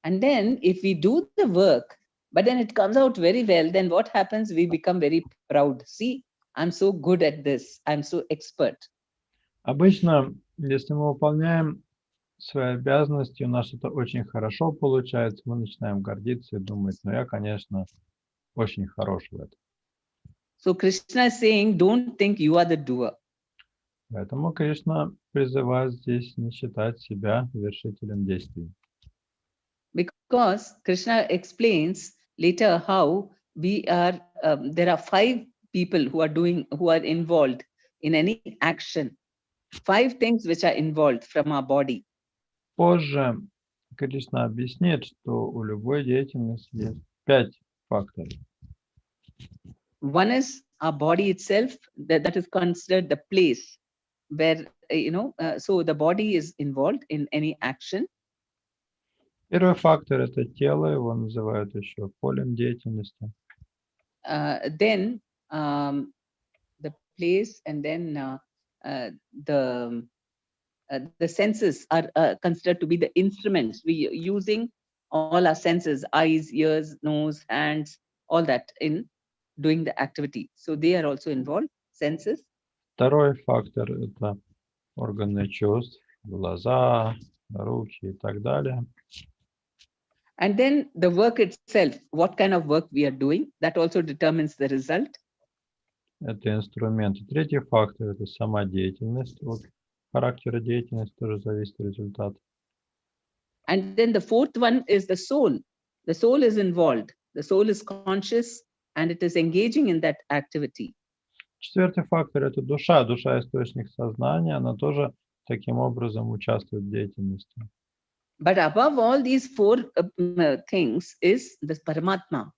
And then if we do the work But then it comes out very well. Then what happens? We become very proud. See, I'm so good at this. I'm so expert. Обычно, если мы выполняем свои обязанности, у нас это очень хорошо получается, мы начинаем гордиться и думать, ну я, конечно, очень хорош в этом. So Krishna is saying, don't think you are the doer. Поэтому Кришна призывает здесь не считать себя вершителем действий. Because Krishna explains later how we are, there are 5 people who are involved in any action. 5 things which are involved from our body. Позже Кришна объяснит, что у любой деятельности есть 5 факторов. One is our body itself, that is considered the place where, so the body is involved in any action. Первый фактор – это тело, его называют еще полем деятельности. Then the place, and then the senses are considered to be the instruments. We are using all our senses, eyes, ears, nose, hands, all that in doing the activity. So they are also involved, senses. Второй фактор – это органы чувств, глаза, руки и так далее. And then the work itself, what kind of work we are doing, that also determines the result. Это инструменты. Третий фактор – это сама деятельность. От характера деятельности тоже зависит результат. And then the fourth one is the soul. The soul is involved. The soul is conscious and it is engaging in that activity. Четвертый фактор – это душа. Душа – источник сознания. Она тоже таким образом участвует в деятельности. But above all these 4 things is the Paramatma.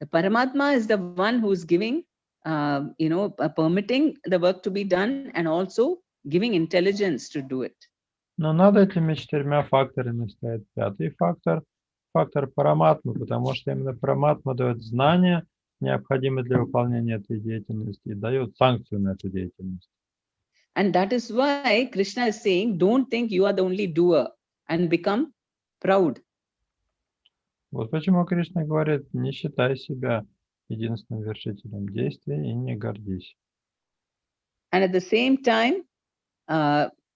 The Paramatma is the one who is giving, permitting the work to be done and also giving intelligence to do it. Но над этими 4 факторами стоит 5-й фактор, фактор параматмы, потому что именно параматма дает знания, необходимые для выполнения этой деятельности, и дает санкцию на эту деятельность. And that is why Krishna is saying, don't think you are the only doer and become proud. Вот почему Кришна говорит, не считай себя единственным вершителем действий и не гордись. And at the same time,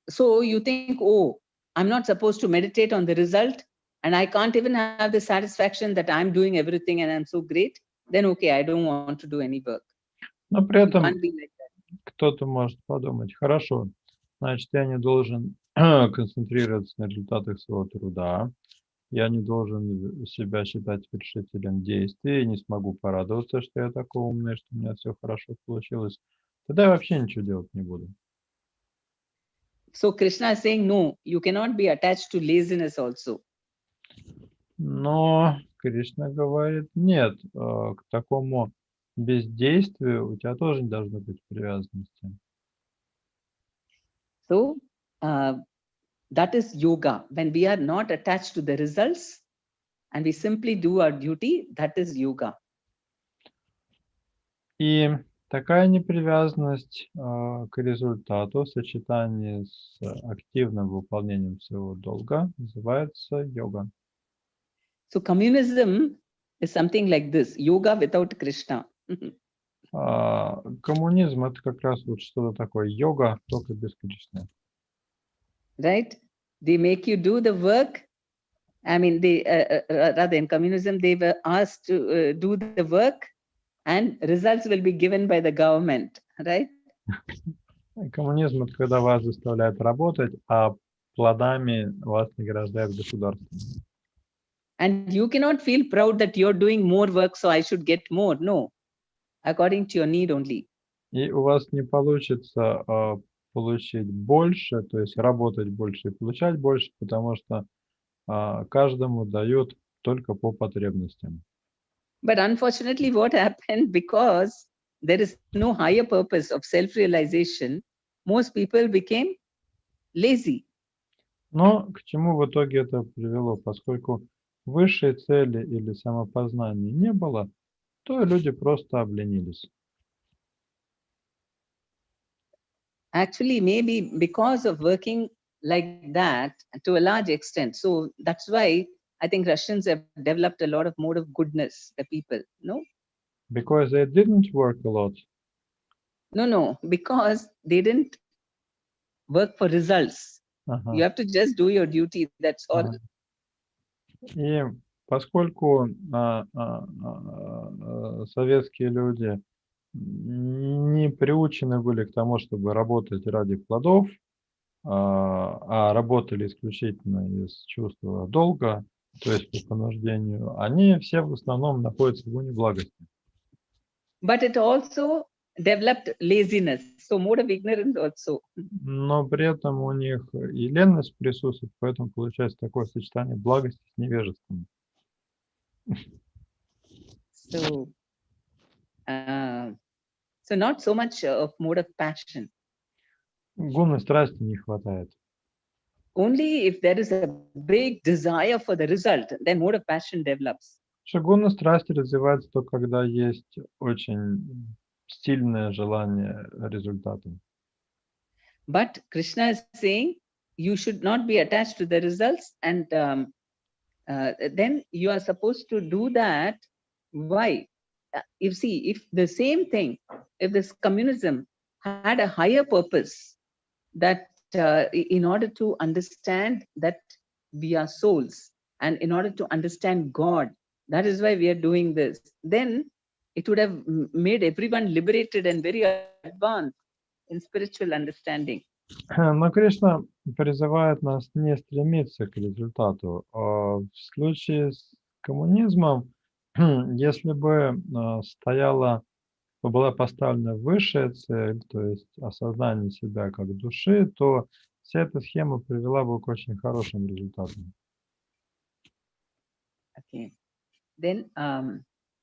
so you think, oh, I'm not supposed to meditate on the result and I can't even have the satisfaction that I'm doing everything and I'm so great, then okay, I don't want to do any work. Но при этом Can't be like that. кто-то может подумать, хорошо, значит, я не должен концентрироваться на результатах своего труда, я не должен себя считать вершителем действий, не смогу порадоваться, что я такой умный, что у меня все хорошо получилось. Тогда я вообще ничего делать не буду. So Krishna is saying, no, you cannot be attached to laziness also. Но Кришна говорит, нет, к такому бездействию у тебя тоже не должно быть привязанности. So that is yoga. When we are not attached to the results and we simply do our duty, that is yoga. И такая непривязанность к результату в сочетании с активным выполнением своего долга называется йога. So communism is something like this, yoga without Krishna. Коммунизм – это как раз вот что-то такое, йога, только без Кришны. Right? They make you do the work. I mean, they rather in communism, they were asked to do the work and results will be given by the government, right? Коммунизм – это когда вас заставляют работать, а плодами вас награждает государство. And you cannot feel proud that you're doing more work, so I should get more. No, according to your need only. И у вас не получится получить больше, то есть работать больше и получать больше, потому что каждому дают только по потребностям. But unfortunately, what happened, because there is no higher purpose of self-realization, most people became lazy. Но к чему в итоге это привело? Поскольку высшей цели или самопознания не было, то люди просто обленились. Actually, maybe because of working like that to a large extent. So that's why I think Russians have developed a lot of mode of goodness, the people, no? Because they didn't work a lot. No, because they didn't work for results. Ага. You have to just do your duty, that's all. Ага. И поскольку советские люди не приучены были к тому, чтобы работать ради плодов, а работали исключительно из чувства долга, то есть по понуждению, они все в основном находятся в луне благости. But it also developed laziness, so mode of ignorance also. Но при этом у них и ленность присутствует, поэтому получается такое сочетание благости с невежеством. So not so much of mode of passion. Гунной страсти не хватает. Only if there is a big desire for the result, then mode of passion develops. Гунная страсть развивается только когда есть очень сильное желание результата. But Krishna is saying you should not be attached to the results, and then you are supposed to do that. Why? You see, if the same thing, if this communism had a higher purpose, that in order to understand that we are souls, and in order to understand God, that is why we are doing this, then it would have made everyone liberated and very advanced in spiritual understanding. Но Кришна призывает нас не стремиться к результату. В случае с коммунизмом, если бы была поставлена высшая цель, то есть осознание себя как души, то вся эта схема привела бы к очень хорошим результатам. Okay. Then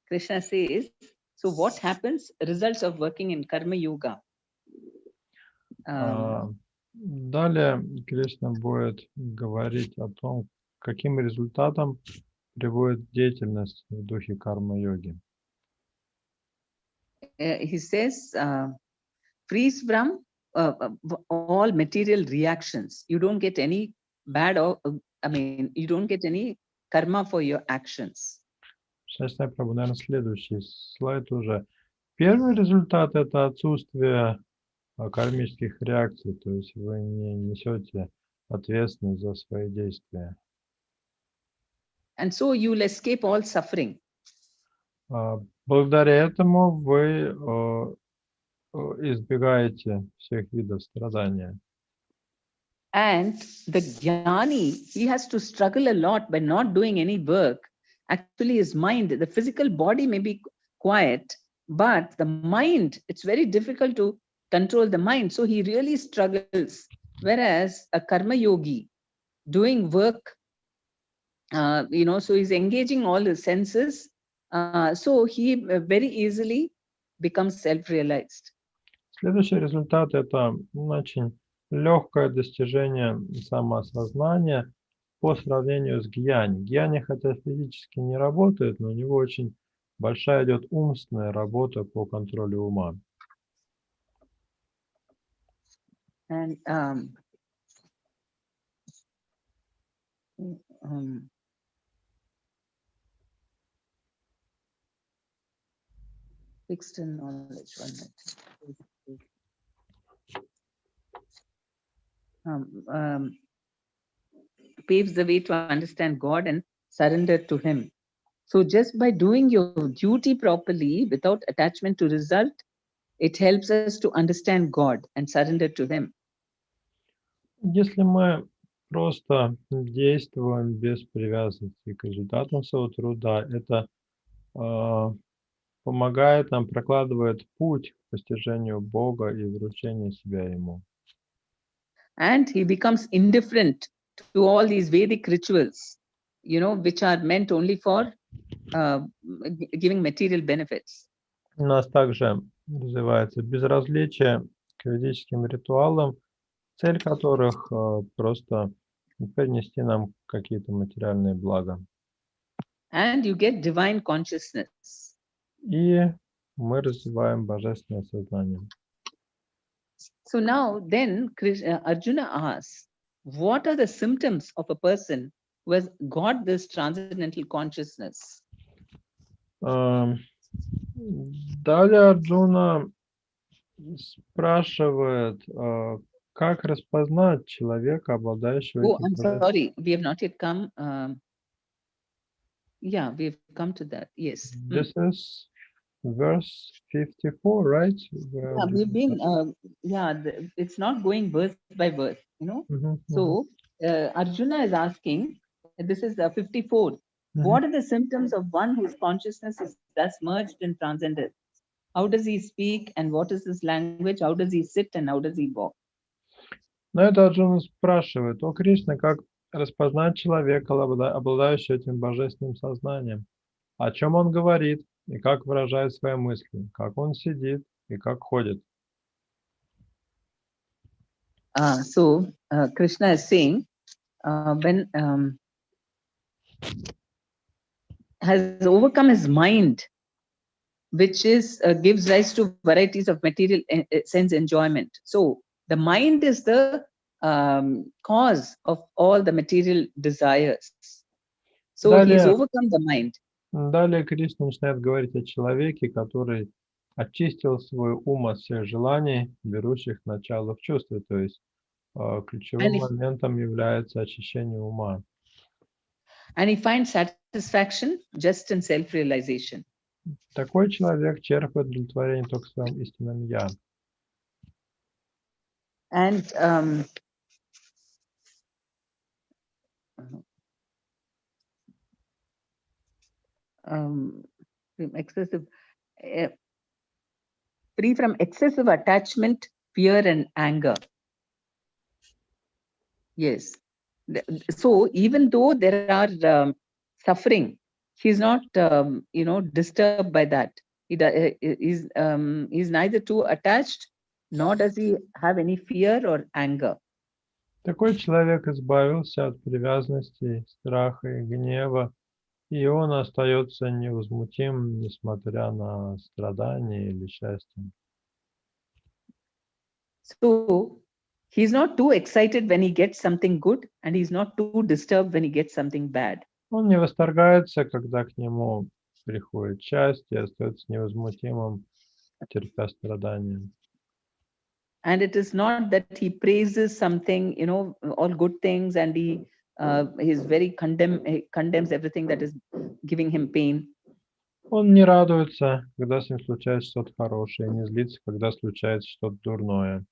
Krishna says, so what happens? Results of working in Karma Yoga. Далее Кришна будет говорить о том, каким результатам приводит деятельность в духе карма-йоги. He says, freeze from all material reactions. You don't get any bad, you don't get any karma for your actions. Сейчас, наверное, следующий слайд уже. Первый результат – это отсутствие кармических реакций, то есть вы не несете ответственность за свои действия. And so you will escape all suffering. Благодаря этому вы избегаете всех видов страдания. And the jnani, he has to struggle a lot by not doing any work. Actually, his mind, the physical body may be quiet, but the mind, it's very difficult to control the mind. So he really struggles. Whereas a karma yogi doing work, so he's engaging all his senses. So he very easily becomes self-realized. Следующий результат – это очень легкое достижение самоосознания по сравнению с гьяни. Гьяни, хотя физически не работает, но у него очень большая идет умственная работа по контролю ума. And fixed in knowledge, paves the way to understand God and surrender to Him. So just by doing your duty properly without attachment to result, it helps us to understand God and surrender to Him. Если мы просто действуем без привязанности к результатам своего труда, это помогает нам, прокладывает путь к постижению Бога и вручению себя Ему. And he becomes indifferent to all these Vedic rituals, which are meant only for giving material benefits. У нас также развивается безразличие к ведическим ритуалам, цель которых просто принести нам какие-то материальные блага. And you get divine consciousness. И мы развиваем божественное сознание. So now then Arjuna asks, what are the symptoms of a person who has got this transcendental consciousness. Далее Арджуна спрашивает, как распознать человека, обладающего Oh, этим I'm божественным. sorry, we have not yet come. Yeah, we've come to that. Yes. This is verse 54, right? Where Yeah, we've been. Arjuna- It's not going verse by verse, you know. Mhm, So Arjuna is asking. This is 54. mhm. What are the symptoms of one whose consciousness is thus merged in transcendence? How does he speak and what is his language? How does he sit and how does he walk? На это Арджуна спрашивает, о Кришна, как распознать человека, обладающего этим божественным сознанием? О чем он говорит и как выражает свои мысли? Как он сидит и как ходит? So Krishna is saying, when has overcome his mind, which is gives rise to varieties of material sense enjoyment. So the mind is the cause of all the material desires. So he's Далее, overcome the mind. далее Кришна начинает говорить о человеке, который очистил свой ум от всех желаний, берущих начало в чувстве. То есть ключевым моментом является очищение ума. And he finds satisfaction just in self-realization. Такой человек черпает удовлетворение только в своем истинном «я». And excessive, free from excessive attachment, fear, and anger. Yes. So even though there are suffering, he's not, disturbed by that. He's neither too attached, nor does he have any fear or anger. Такой человек избавился от привязанности, страха и гнева, и он остается невозмутим, несмотря на страдания или счастье. So he's not too excited when he gets something good, and he's not too disturbed when he gets something bad. Он не восторгается, когда к нему приходит счастье, остается невозмутимым, терпя страдания. And it is not that he praises something, all good things, and he is very condemns everything that is giving him pain. Он не радуется, когда с ним случается что-то хорошее, не злится, когда случается что-то дурное.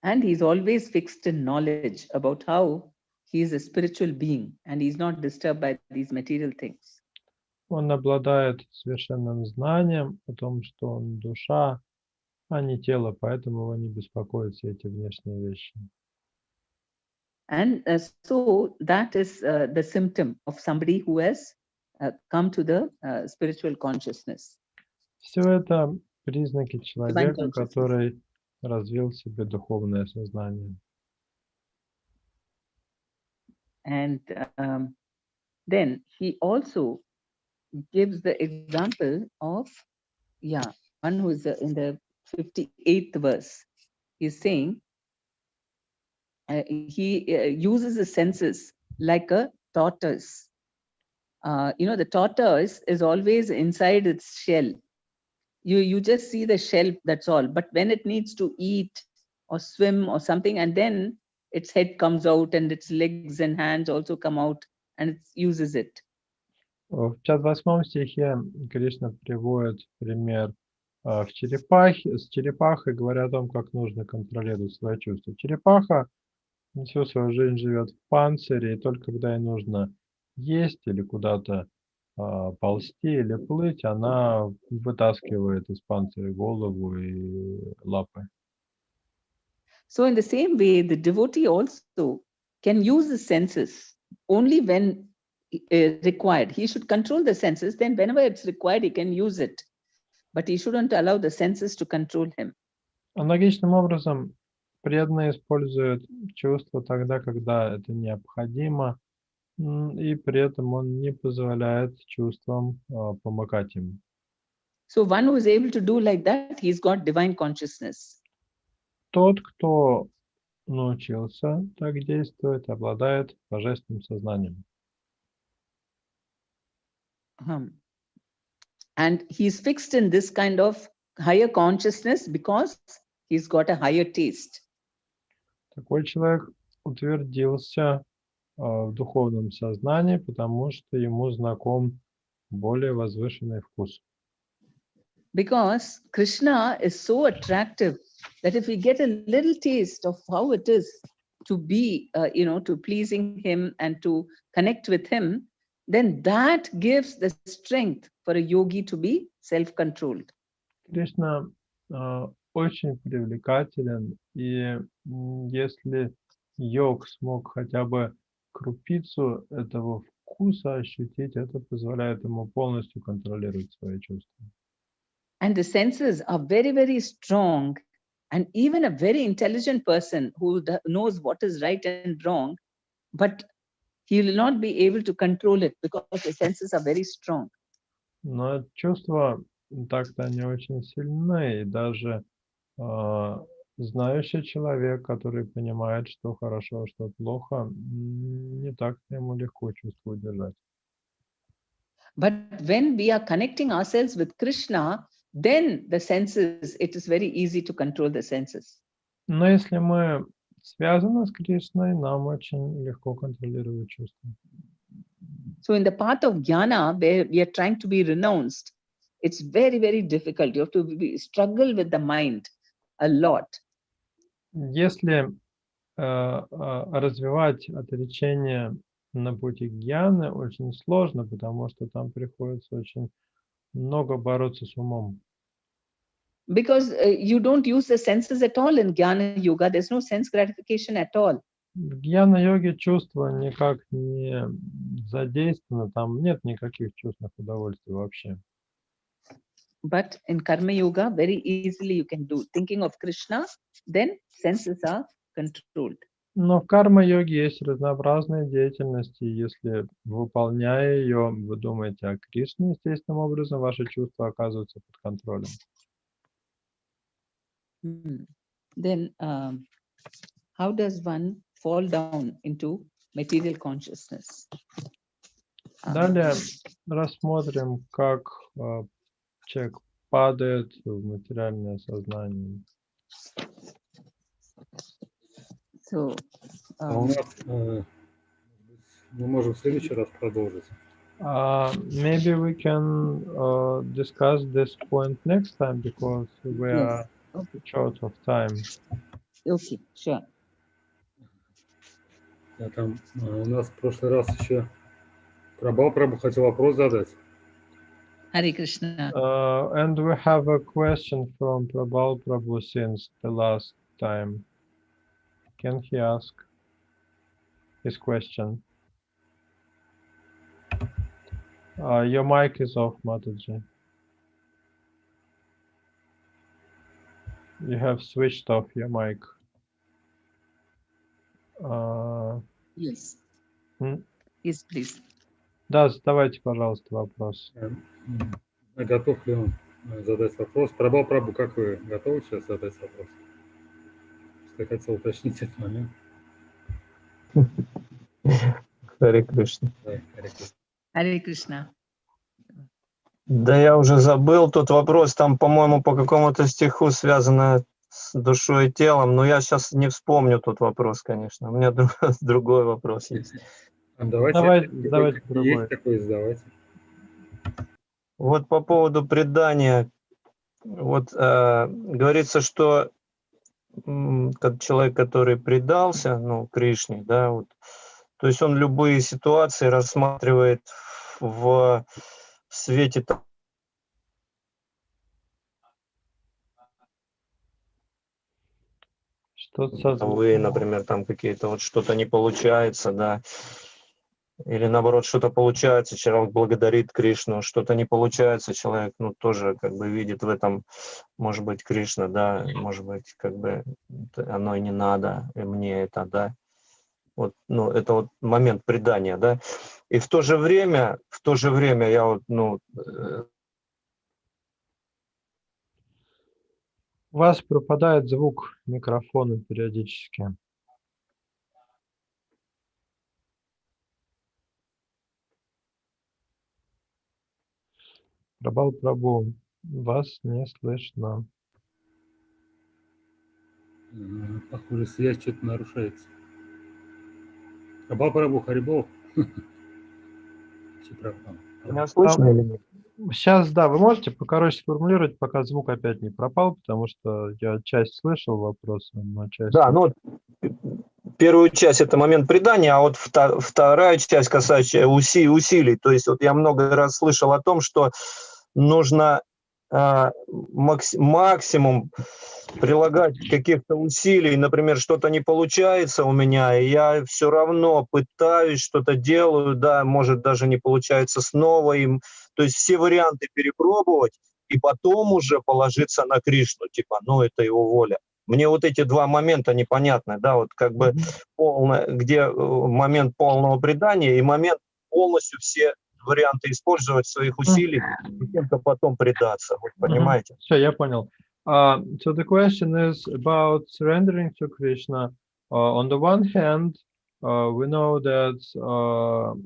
And he's always fixed in knowledge about how he is a spiritual being, and he's not disturbed by these material things. Он обладает совершенным знанием о том, что он душа, а не тело, поэтому его не беспокоят все эти внешние вещи. And so that is the symptom of somebody who has come to the spiritual consciousness. Все это признаки человека, который развил в себе духовное сознание. And then he also gives the example of, one who is in the 58th verse. He's saying he uses the senses like a tortoise. The tortoise is always inside its shell. You just see the shell, that's all. But when it needs to eat or swim or something, and then its head comes out and its legs and hands also come out, and it uses it. В 58 стихе Кришна приводит пример с черепахой, говоря о том, как нужно контролировать свои чувства. Черепаха всю свою жизнь живет в панцире, и только когда ей нужно есть или куда-то ползти или плыть, она вытаскивает из панциря голову и лапы. So in the same way, the devotee also can use the senses only when required. He should control the senses, then whenever it's required, he can use it. But he shouldn't allow the senses to control him. Аналогичным образом, преданный использует чувства тогда, когда это необходимо, и при этом он не позволяет чувствам помыкать им. So one who is able to do like that, he's got divine consciousness. Тот, кто научился так действовать, обладает божественным сознанием. And he's fixed in this kind of higher consciousness because he's got a higher taste. Такой человек утвердился в духовном сознании, потому что ему знаком более возвышенный вкус. Because Krishna is so attractive that if we get a little taste of how it is to be, to pleasing him and to connect with him, then that gives the strength for a yogi to be self-controlled. Кришна очень привлекателен, и если йог смог хотя бы крупицу этого вкуса ощутить, это позволяет ему полностью контролировать свои чувства. And the senses are very, very strong. And even a very intelligent person who knows what is right and wrong, but he will not be able to control it because the senses are very strong. Но чувства так-то не очень сильны, и даже знающий человек, который понимает, что хорошо, что плохо, не так-то ему легко чувство удержать. But when we are connecting ourselves with Krishna, then the senses, it is very easy to control the senses. Но если мы связаны с Кришной, нам очень легко контролировать чувства. So in the path of jnana, where we are trying to be renounced, it's very, very difficult. You have to struggle with the mind a lot. Если развивать отречение на пути гьяны, очень сложно, потому что там приходится очень много бороться с умом. Because you don't use the senses at all in jnana yoga. There's no sense gratification at all. В гьяна-йоге чувства никак не задействованы, там нет никаких чувственных удовольствий вообще. But in karma yoga, very easily you can do. Thinking of Krishna, then senses are controlled. Но в карма-йоге есть разнообразные деятельности. Если, выполняя ее, вы думаете о Кришне, естественным образом ваши чувства оказываются под контролем. Then how does one fall down into material consciousness? Далее рассмотрим, как человек падает в материальное сознание. So, У нас мы можем в следующий раз продолжить. Maybe we can discuss this point next time because we are short of time. Okay, sure. Там у нас в прошлый раз еще Прабху хотел вопрос задать. Hare Krishna. And we have a question from Prabhu since the last time. Can he ask his question? Your mic is off, Mataji. You have switched off your mic. Yes. Yes, please. Да, задавайте, пожалуйста, вопрос. Готов ли он задать вопрос? Прабху, как вы готовы сейчас задать вопрос? Я хотел уточнить этот момент. Харе Кришна. Hare Krishna. Да я уже забыл тот вопрос, там, по-моему, по какому-то стиху связано с душой и телом, но я сейчас не вспомню тот вопрос, конечно. У меня другой вопрос есть. Давайте Есть такой, задавайте. Вот по поводу предания, вот говорится, что человек, который предался, Кришне, да, вот, то есть он любые ситуации рассматривает в свете вы, например, там какие-то вот что-то не получается, да, или наоборот что-то получается, человек благодарит Кришну, что-то не получается, человек, тоже как бы видит в этом, может быть, Кришна, да, может быть, как бы оно и не надо, и мне это, да. Вот, это вот момент предания, да. И в то же время я вот, У вас пропадает звук микрофона периодически. Прабал Прабу, вас не слышно. Похоже, связь что-то нарушается. Прабху Харибол. Меня слышно или нет? Сейчас, да, вы можете покороче сформулировать, пока звук опять не пропал, потому что я часть слышал вопроса, но часть... Да, ну, первую часть – это момент предания, а вот вторая часть, касающая усилий. То есть вот я много раз слышал о том, что нужно максимум прилагать каких-то усилий. Например, что-то не получается у меня, и я все равно пытаюсь, что-то делаю, да, может, даже не получается снова. То есть все варианты перепробовать, и потом уже положиться на Кришну, типа, ну, это его воля. Мне вот эти два момента непонятны, да, вот как бы где момент полного предания и момент полностью все варианты использовать своих усилий и только потом предаться, вот понимаете? Все, я понял. So the question is about surrendering to Krishna. On the one hand, we know that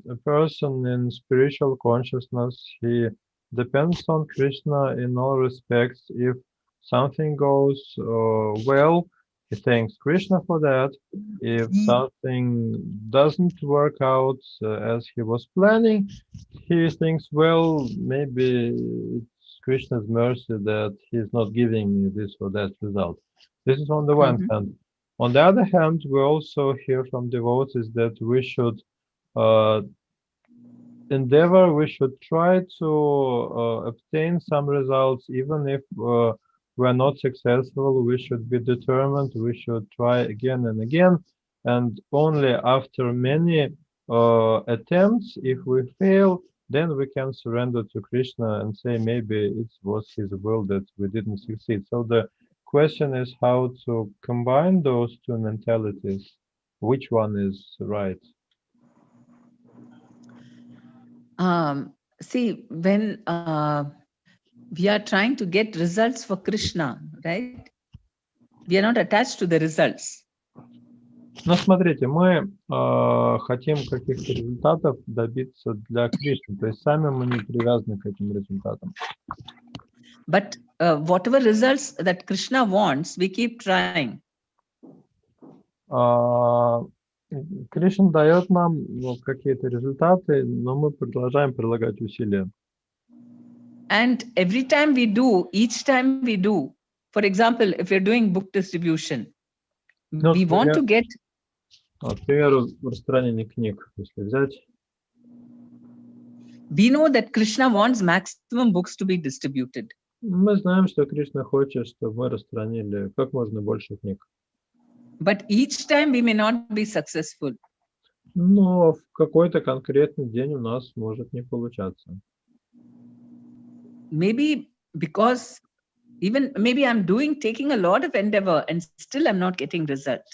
a person in spiritual consciousness, he depends on Krishna in all respects. If something goes well, he thanks Krishna for that. If something doesn't work out as he was planning, he thinks, well, maybe it's Krishna's mercy that he's not giving me this or that result. This is on the one hand. On the other hand, we also hear from devotees that we should endeavor, we should try to obtain some results, even if we're not successful. We should be determined, we should try again and again, and only after many attempts, if we fail, then we can surrender to Krishna and say maybe it was his will that we didn't succeed. So the question is how to combine those two mentalities. Which one is right? See, when we are trying to get results for Krishna, right? We are not attached to the results. Ну, смотрите, мы хотим каких-то результатов добиться для Кришны, то есть сами мы не привязаны к этим результатам. But whatever results that Krishna wants, we keep trying. Кришна дает нам какие-то результаты, но мы продолжаем прилагать усилия. And every time we do, each time we do, for example, if we're doing book distribution, we want to get... К примеру, распространение книг, если взять. We know that Krishna wants maximum books to be distributed. Мы знаем, что Кришна хочет, чтобы мы распространили как можно больше книг. But each time we may not be successful. Но в какой-то конкретный день у нас может не получаться. Maybe because even maybe I'm taking a lot of endeavor and still I'm not getting result.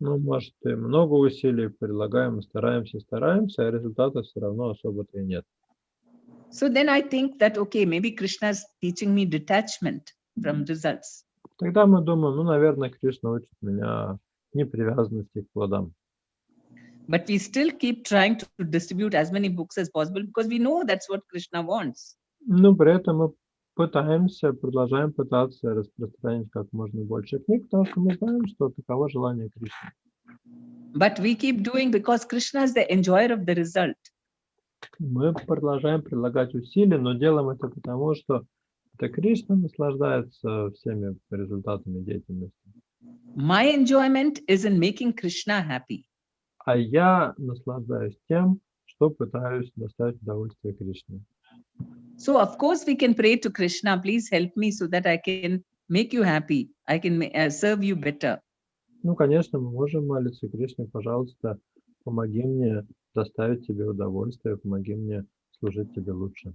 Ну, может, и много усилий прилагаем, стараемся, а результата все равно особо-то и нет. So then I think that, okay, maybe Krishna is teaching me detachment from results. Тогда мы думаем, ну, наверное, Кришна учит меня непривязанности к плодам. But we still keep trying to distribute as many books as possible because we know that's what Krishna wants. Но при этом мы продолжаем пытаться распространить как можно больше книг, потому что мы знаем, что таково желание Кришны. But we keep doing because Krishna is the enjoyer of the result. Мы продолжаем прилагать усилия, но делаем это потому, что это Кришна наслаждается всеми результатами деятельности. My enjoyment is in making Krishna happy. А я наслаждаюсь тем, что пытаюсь доставить удовольствие Кришне. So of course we can pray to Krishna, please help me so that I can make you happy. I can serve you better. Ну, конечно, мы можем молиться Кришне, пожалуйста, помоги мне доставить тебе удовольствие, помоги мне служить тебе лучше.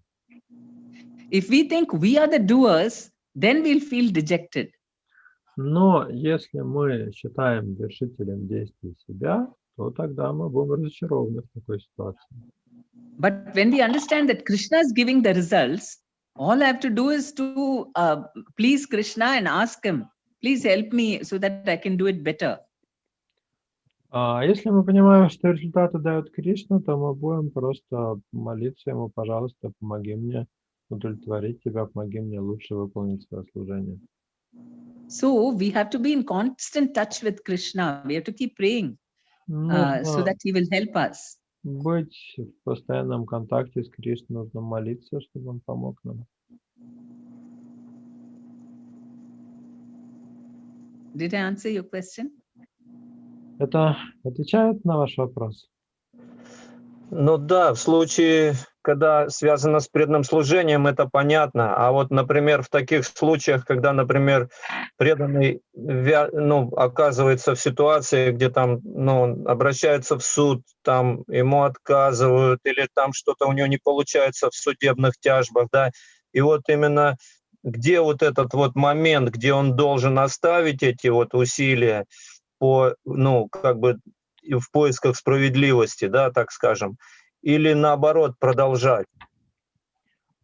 If we think we are the doers, then we'll feel dejected. Но если мы считаем вершителем действий себя, то тогда мы будем разочарованы в такой ситуации. But when we understand that Krishna is giving the results, all I have to do is to please Krishna and ask him, please help me so that I can do it better. Если мы понимаем, что результаты дает Кришна, то мы будем просто молиться ему, пожалуйста, помоги мне удовлетворить тебя, помоги мне лучше выполнить свое служение. So we have to be in constant touch with Krishna. We have to keep praying so Нужно that he will help us. быть в постоянном контакте с Кришной, нужно молиться, чтобы он помог нам. Did I answer your question? Это отвечает на ваш вопрос? Ну да, в случае, когда связано с преданным служением, это понятно. А вот, например, в таких случаях, когда, например, преданный оказывается в ситуации, где там обращается в суд, там ему отказывают, или там что-то у него не получается в судебных тяжбах, да, и вот именно где вот этот вот момент, где он должен оставить эти вот усилия по, как бы в поисках справедливости, да, так скажем, или наоборот продолжать?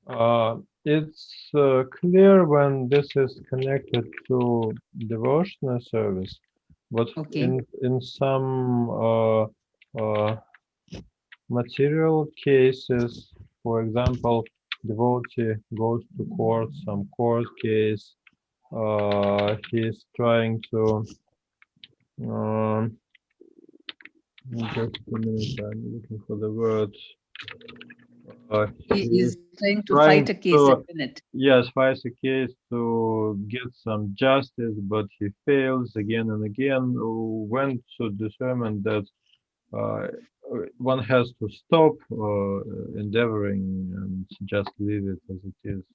It's clear when this is connected to devotional service. But Okay. in some material cases, for example, devotee goes to court, some court case, he is trying to just a minute, I'm looking for the word. He is trying to fight a case and win it. Yes, fights a case to get some justice, but he fails again and again. When to determine that one has to stop endeavoring and just leave it as it is.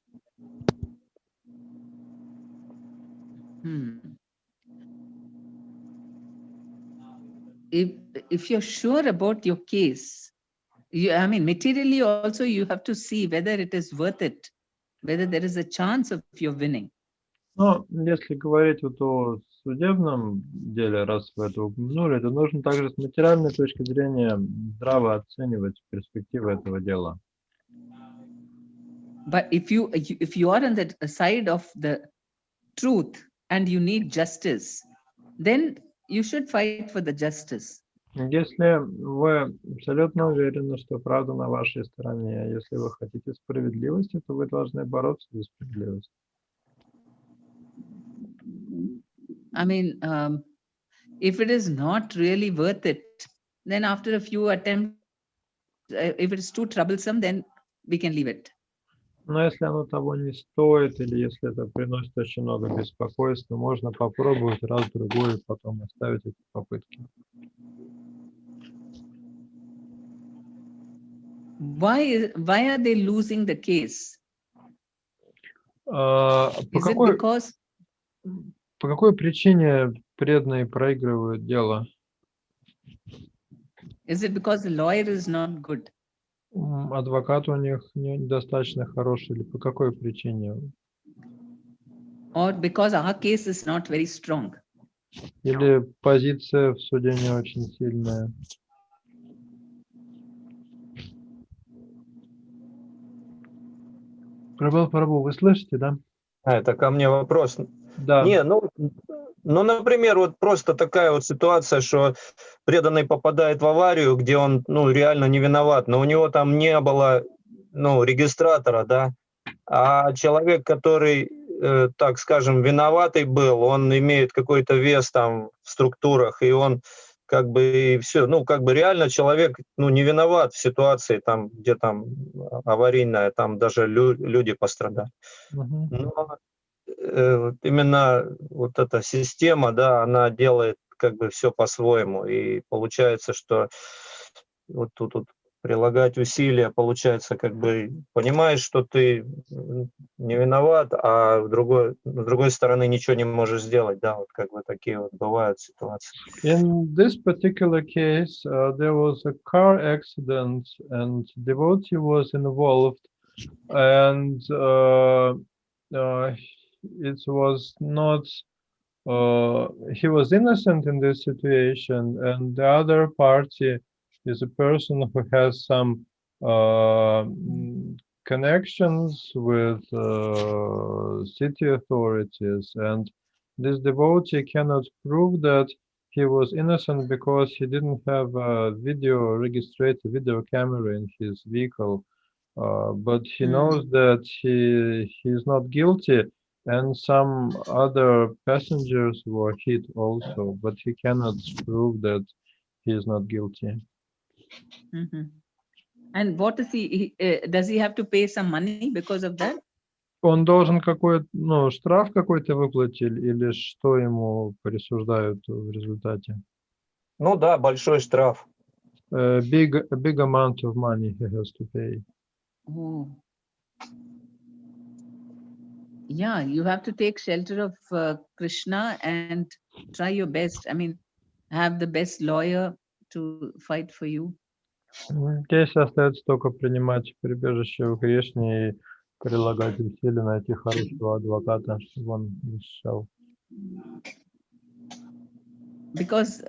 If you're sure about your case, materially also you have to see whether it is worth it, whether there is a chance of your winning. Но если говорить вот о судебном деле, раз вы это упомянули, то нужно также с материальной точки зрения здраво оценивать перспективы этого дела. But if you are on the side of the truth and you need justice, then you should fight for the justice. Если вы абсолютно уверены, что правда на вашей стороне, если вы хотите справедливости, то вы должны бороться за справедливость. If it is not really worth it, then after a few attempts, if it is too troublesome, then we can leave it. Но если оно того не стоит, или если это приносит очень много беспокойства, можно попробовать раз-другой и потом оставить эти попытки. Why are they losing the case? По какой причине преданные проигрывают дело? Is it because the lawyer is not good? Адвокат у них недостаточно хороший, или по какой причине? Or because our case is not very strong? Или позиция в суде не очень сильная? Прабhu, вы слышите, да? Это ко мне вопрос. Да. Не, например, вот просто такая вот ситуация, что преданный попадает в аварию, где он, реально не виноват, но у него там не было, регистратора, да, а человек, который, так скажем, виноватый был, он имеет какой-то вес там в структурах, и он как бы все, реально человек, не виноват в ситуации, там, где там аварийная, там даже люди пострадали. Но именно вот эта система, да, она делает как бы все по-своему, и получается, что вот тут прилагать усилия, получается, как бы понимаешь, что ты не виноват, а с другой стороны ничего не можешь сделать, да, вот как бы такие вот бывают ситуации. In this particular case, there was a car accident and devotee was involved, and it was not, he was innocent in this situation, and the other party is a person who has some connections with city authorities, and this devotee cannot prove that he was innocent because he didn't have a video camera in his vehicle. but he knows that he is not guilty, and some other passengers were hit also, but he cannot prove that he is not guilty. And what is does he have to pay some money because of that? Он должен какой-то, ну, штраф какой-то выплатить, или что ему присуждают в результате? Ну да, большой штраф. A big amount of money he has to pay. Oh. Yeah, you have to take shelter of Krishna and try your best. I mean, have the best lawyer to fight for you. Здесь остается только принимать прибежище в Кришне и прилагать усилия, найти хорошего адвоката, чтобы он защищал. Because,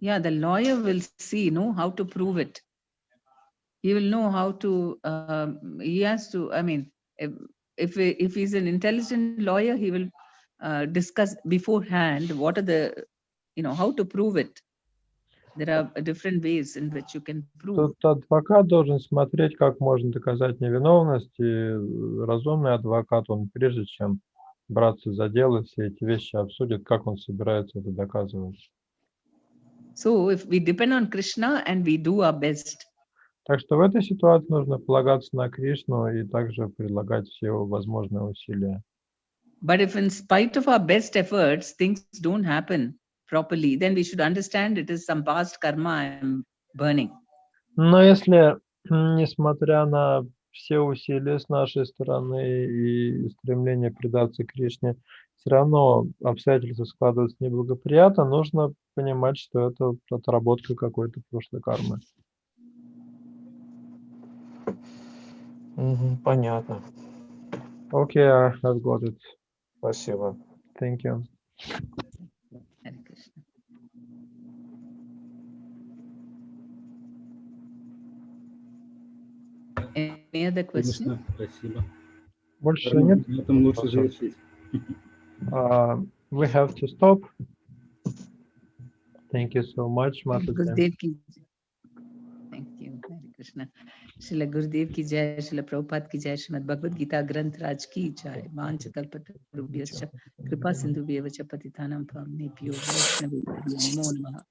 yeah, the lawyer will see, how to prove it. He will know how to, he has to, I mean, if he's an intelligent lawyer, he will discuss beforehand what are the, how to prove it. There are different ways in which you can prove. Тут адвокат должен смотреть, как можно доказать невиновность, и разумный адвокат, он прежде чем браться за дело, все эти вещи обсудит, как он собирается это доказывать. So if we depend on Krishna and we do our best. Так что в этой ситуации нужно полагаться на Кришну и также прилагать все возможные усилия. But if in spite of our best efforts, things don't happen properly, then we should understand it is some past karma I'm burning. Но если, несмотря на все усилия с нашей стороны и стремление предаться Кришне, все равно обстоятельства складываются неблагоприятно, нужно понимать, что это отработка какой-то прошлой кармы. Понятно. Okay, I've got it. Спасибо. Thank you. Hare Krishna. Any other question? Спасибо. Больше нет? На этом лучше завершить. We have to stop. Thank you so much, Mataji. Gurudev ki Thank you. Hare Krishna. Srila Gurudev ki jai, Srila Prabhupada ki jai, Srimad Bhagavad Gita Granth Raj ki jai. Vancha kalpatarubhyascha kripa sindhubhyeva cha patithanam pavanebhyo vaishnavebhyo namo namaha.